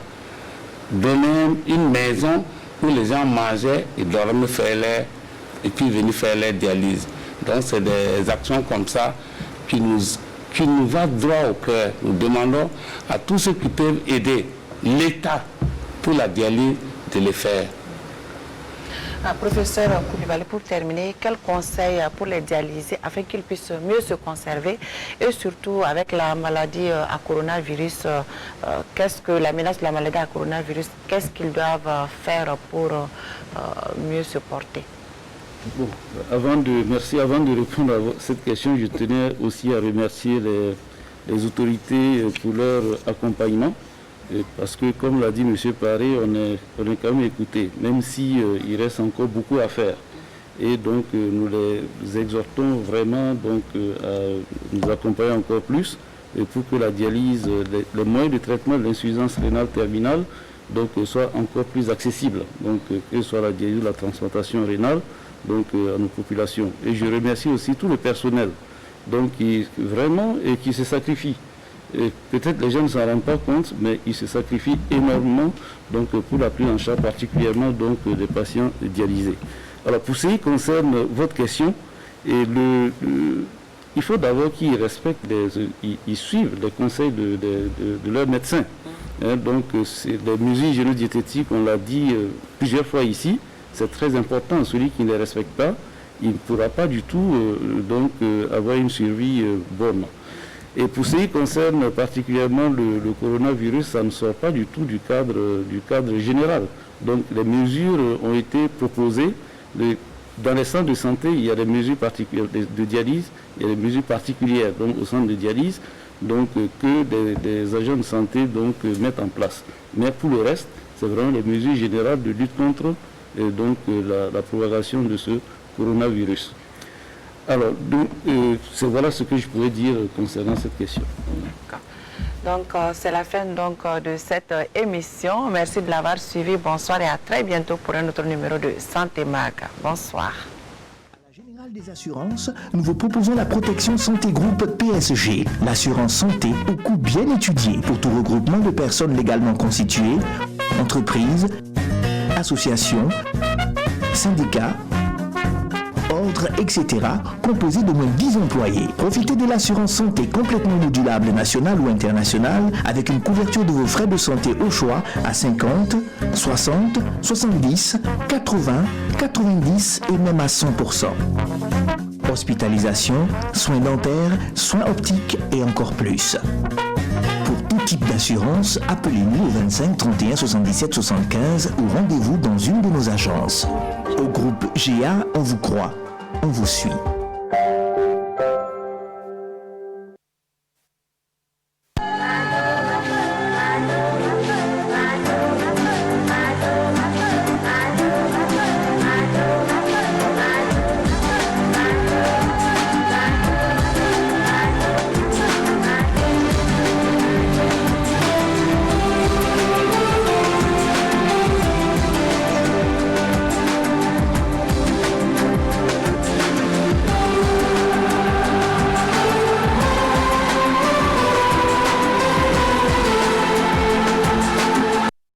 S6: donné une maison où les gens mangeaient, ils dormaient, et puis venaient faire leur dialyse. Donc c'est des actions comme ça qui nous va droit au cœur. Nous demandons à tous ceux qui peuvent aider l'État pour la dialyse de le faire.
S2: Professeur Koulibaly, pour terminer, quel conseil pour les dialysés afin qu'ils puissent mieux se conserver et surtout avec la maladie à coronavirus, qu'est-ce que la menace de la maladie à coronavirus, qu'est-ce qu'ils doivent faire pour mieux se porter?
S3: Bon, avant de répondre à cette question, je tenais aussi à remercier les autorités pour leur accompagnement. Parce que, comme l'a dit M. Paré, on est quand même écouté, même s'il reste encore beaucoup à faire. Et donc, nous les exhortons vraiment donc, à nous accompagner encore plus et pour que la dialyse, les moyens de traitement de l'insuffisance rénale terminale donc, soient encore plus accessibles. Donc, que ce soit la dialyse ou la transplantation rénale donc, à nos populations. Et je remercie aussi tout le personnel donc, qui se sacrifie. Peut-être les gens ne s'en rendent pas compte, mais ils se sacrifient énormément donc, pour la prise en charge, particulièrement donc, des patients dialysés. Alors pour ce qui concerne votre question, il faut d'abord qu'ils respectent, ils suivent les conseils de leurs médecins. Donc les mesures hygiéno-diététiques, on l'a dit plusieurs fois ici, c'est très important. Celui qui ne les respecte pas, il ne pourra pas du tout avoir une survie bonne. Et pour ce qui concerne particulièrement le coronavirus, ça ne sort pas du tout du cadre général. Donc les mesures ont été proposées. Dans les centres de santé, il y a des mesures particulières de dialyse, il y a des mesures particulières donc, au centre de dialyse donc, que des agents de santé donc, mettent en place. Mais pour le reste, c'est vraiment les mesures générales de lutte contre la propagation de ce coronavirus. Alors, voilà ce que je pourrais dire concernant cette question.
S2: Donc, c'est la fin de cette émission. Merci de l'avoir suivi. Bonsoir et à très bientôt pour un autre numéro de Santé Mag. Bonsoir.
S1: À la Générale des Assurances, nous vous proposons la protection santé groupe PSG, l'assurance santé au coût bien étudié pour tout regroupement de personnes légalement constituées, entreprises, associations, syndicats, ordres, etc., composé de moins de 10 employés. Profitez de l'assurance santé complètement modulable nationale ou internationale avec une couverture de vos frais de santé au choix à 50, 60, 70, 80, 90 et même à 100%. Hospitalisation, soins dentaires, soins optiques et encore plus. Pour tout type d'assurance, appelez-nous au 25 31 77 75 ou rendez-vous dans une de nos agences. Au groupe GA, on vous croit, on vous suit.